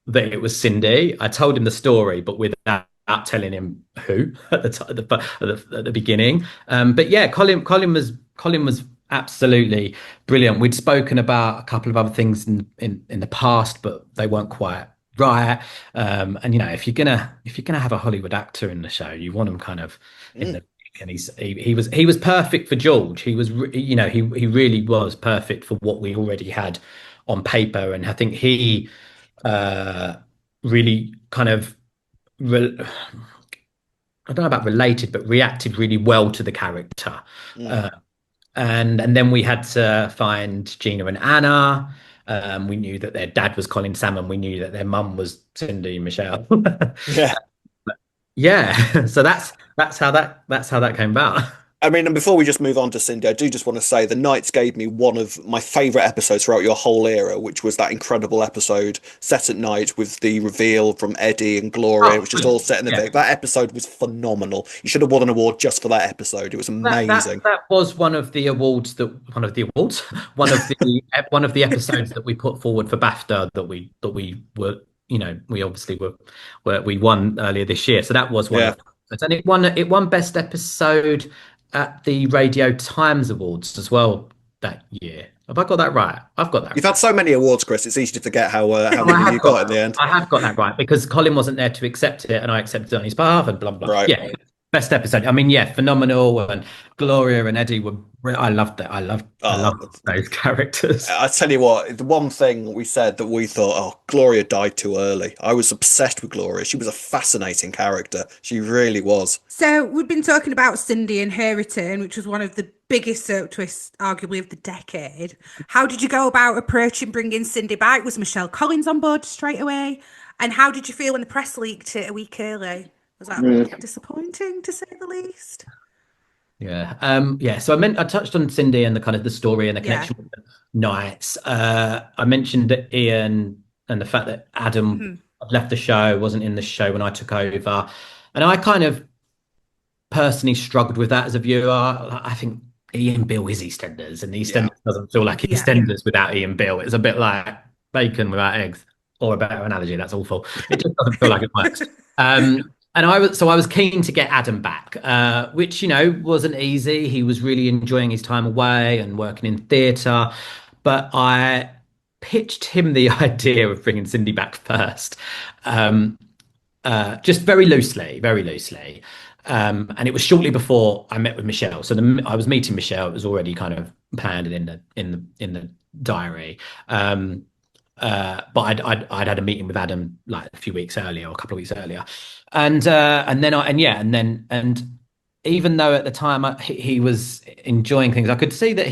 that it was Cindy. I told him the story, but without telling him who at the beginning. But yeah, Colin was absolutely brilliant. We'd spoken about a couple of other things in the past, but they weren't quite right. And if you're gonna have a Hollywood actor in the show, you want them kind of in mm. the. And he was perfect for George. He was, he really was perfect for what we already had on paper. And I think he really kind of re- I don't know about related, but reacted really well to the character. Mm. Uh, and then we had to find Gina and Anna. We knew that their dad was Colin Salmon. We knew that their mum was Cindy Michelle. Yeah. Yeah, so that's how that came about. I mean, and before we just move on to Cindy, I do just want to say the Knights gave me one of my favourite episodes throughout your whole era, which was that incredible episode set at night with the reveal from Eddie and Gloria. It Oh, was just all set in the yeah. Vic. That episode was phenomenal. You should have won an award just for that episode. It was That amazing. that was one of the episodes that we put forward for BAFTA that we were we obviously we won earlier this year. So that was one Yeah. of and it won best episode at the Radio Times Awards as well that year. Have I got that right? I've got that You've had so many awards, Chris. It's easy to forget how I many have you got got in the end. I have got that right because Colin wasn't there to accept it, and I accepted it on his behalf, and blah blah. Right. Yeah, best episode. I mean, yeah, phenomenal, and Gloria and Eddie were. I loved it. I Oh, loved those characters. I tell you what, the one thing we said that we thought, oh, Gloria died too early. I was obsessed with Gloria. She was a fascinating character. She really was. So we've been talking about Cindy and her return, which was one of the biggest soap twists, arguably, of the decade. How did you go about approaching bringing Cindy back? Was Michelle Collins on board straight away? And how did you feel when the press leaked it a week early? Was that disappointing, to say the least? Yeah. Yeah. So I touched on Cindy and the kind of the story and the Yeah. connection with the Knights. I mentioned that Ian and the fact that Adam had left the show, wasn't in the show when I took over. And I kind of personally struggled with that as a viewer. I think Ian Bill is EastEnders, and EastEnders doesn't feel like Yeah. EastEnders without Ian Bill. It's a bit like bacon without eggs, or a better analogy. That's awful. It just doesn't feel like it works. And I was keen to get Adam back, which wasn't easy. He was really enjoying his time away and working in theatre, but I pitched him the idea of bringing Cindy back first, just very loosely, very loosely. And it was shortly before I met with Michelle. So I was meeting Michelle. It was already kind of planned and in the diary. But I'd had a meeting with Adam like a few weeks earlier, or a couple of weeks earlier, and even though at the time he was enjoying things, I could see that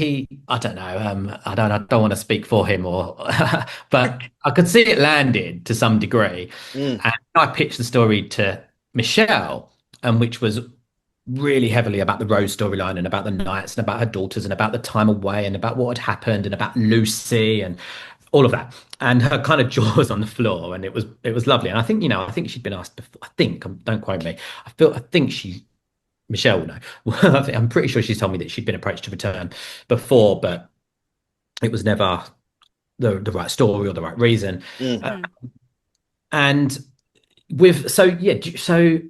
I don't know, I don't want to speak for him but I could see it landed to some degree, Mm. and I pitched the story to Michelle, and which was really heavily about the Rose storyline and about the Knights and about her daughters and about the time away and about what had happened and about Lucy and all of that, and her kind of jaw was on the floor, and it was lovely. And I think she'd been asked before. Don't quote me. I think Michelle will know. I'm pretty sure she's told me that she'd been approached to return before, but it was never the right story or the right reason. Mm. And so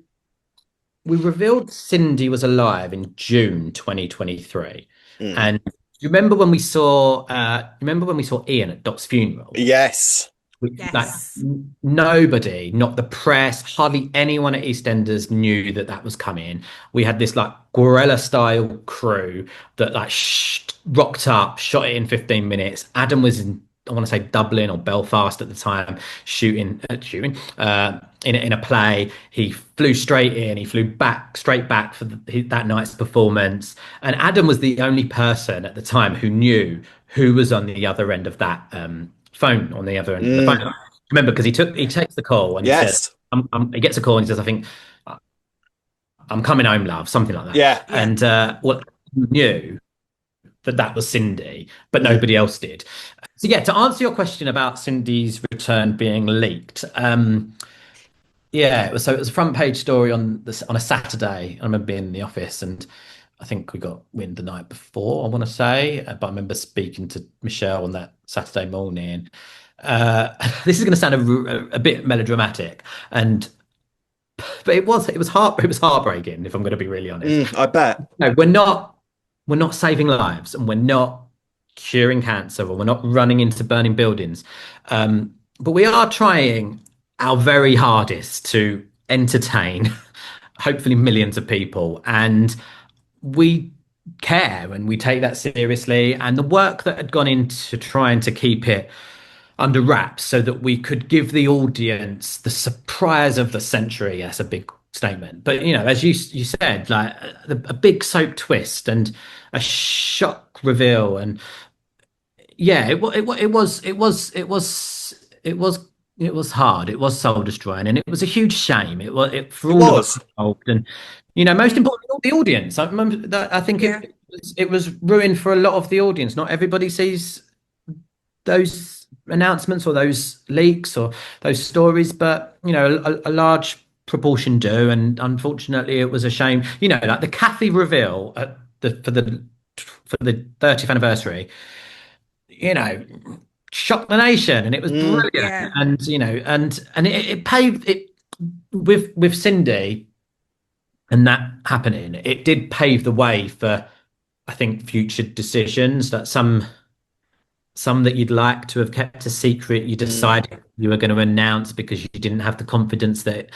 we revealed Cindy was alive in June 2023, Mm. and you remember when we saw Ian at Dot's funeral? Yes. Yes. Like nobody, not the press, hardly anyone at EastEnders knew that was coming. We had this like guerrilla style crew that like rocked up, shot it in 15 minutes. Adam was in, I want to say, Dublin or Belfast at the time, shooting in a play. He flew straight in. He flew straight back for that night's performance. And Adam was the only person at the time who knew who was on the other end of that phone, on the other end of the phone. Remember, because he takes the call and he says, he gets a call and he says, I think I'm coming home, love, something like that. Yeah. And knew that was Cindy, but nobody else did. So yeah, to answer your question about Cindy's return being leaked, it was a front page story on a Saturday. I remember being in the office, and I think we got wind the night before, I want to say, but I remember speaking to Michelle on that Saturday morning. This is going to sound a bit melodramatic, but it was heartbreaking, if I'm going to be really honest. I bet. No, we're not saving lives, and we're not curing cancer, or we're not running into burning buildings, but we are trying our very hardest to entertain hopefully millions of people, and we care and we take that seriously. And the work that had gone into trying to keep it under wraps so that we could give the audience the surprise of the century. That's a big statement, but as you said, like a big soap twist and a shock reveal, and yeah, it was hard. It was soul destroying, and it was a huge shame. For It all of us was. involved, and most importantly, the audience. I think it was ruined for a lot of the audience. Not everybody sees those announcements or those leaks or those stories, but a large proportion do, and unfortunately, it was a shame. Like the Kathy reveal for the 30th anniversary. Shocked the nation, and it was brilliant. Yeah. And it paved it with Cindy and that happening. It did pave the way for, I think, future decisions that some that you'd like to have kept a secret, you decided you were going to announce because you didn't have the confidence that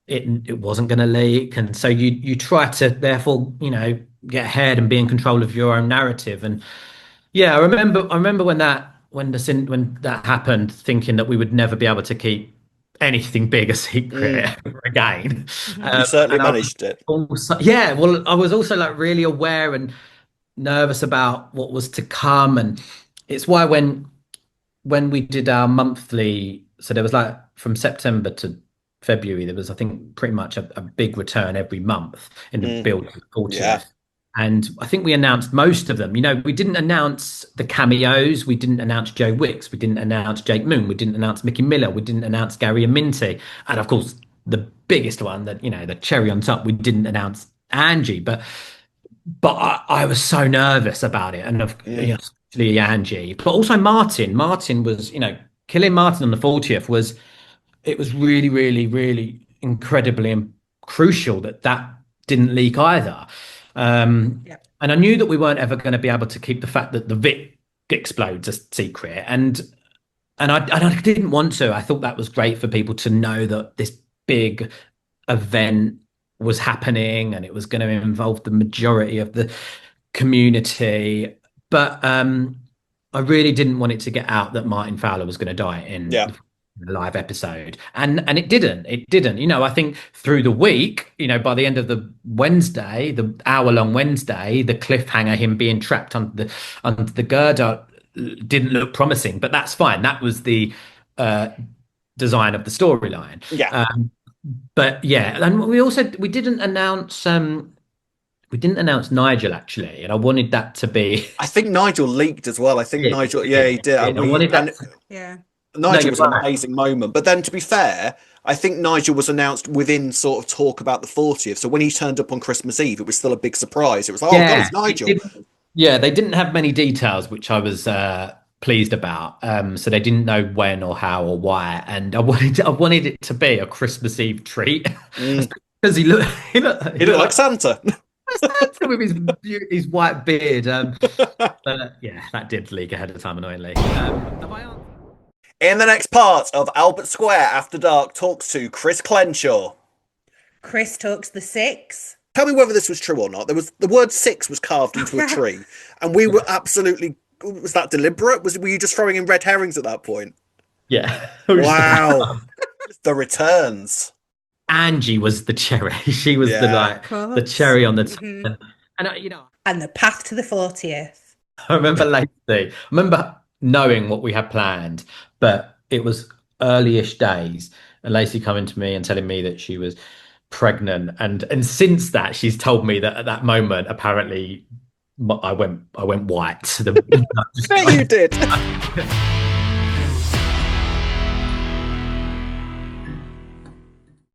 it wasn't going to leak, and so you try to therefore get ahead and be in control of your own narrative. And yeah, I remember when that happened, thinking that we would never be able to keep anything big a secret ever again. You certainly managed it. Yeah, well, I was also like really aware and nervous about what was to come, and it's why when we did our monthly, so there was like from September to February, there was, I think, pretty much a big return every month in the build to the 40th. Yeah. And I think we announced most of them. We didn't announce the cameos. We didn't announce Joe Wicks. We didn't announce Jake Moon. We didn't announce Mickey Miller. We didn't announce Gary and Minty. And of course, the biggest one that, the cherry on top, we didn't announce Angie. But I was so nervous about it. And especially Angie, but also Martin. Martin was, killing Martin on the 40th was really, really, really incredibly and crucial that didn't leak either. And I knew that we weren't ever going to be able to keep the fact that the Vic explodes a secret, and I didn't want to. I thought that was great for people to know that this big event was happening and it was going to involve the majority of the community. But I really didn't want it to get out that Martin Fowler was going to die in a live episode, and it didn't. I think through the week, by the end of the Wednesday, the hour-long Wednesday, the cliffhanger, him being trapped under the girder, didn't look promising, but that's fine. That was the design of the storyline. But yeah, and we didn't announce Nigel, actually, and I wanted that to be. I think Nigel leaked as well. I think Nigel, he did. I wanted that. Nigel was an amazing moment. But then, to be fair, I think Nigel was announced within sort of talk about the 40th. So when he turned up on Christmas Eve, it was still a big surprise. It was like, oh God, it's Nigel. They didn't have many details, which I was pleased about. So they didn't know when or how or why, and I wanted it to be a Christmas Eve treat because he looked like Santa. Santa with his white beard. But yeah, that did leak ahead of time, annoyingly. In the next part of Albert Square After Dark talks to Chris Clenshaw. Chris talks the 6. Tell me whether this was true or not. There was the word 6 was carved into a tree, and we were absolutely. Was that deliberate? Were you just throwing in red herrings at that point? Yeah. Wow. The returns. Angie was the cherry. She was the cherry on the top. And and the path to the 40th. I remember Lacey. I remember knowing what we had planned, but it was early-ish days, and Lacey coming to me and telling me that she was pregnant, and since that she's told me that at that moment apparently I went white. You did.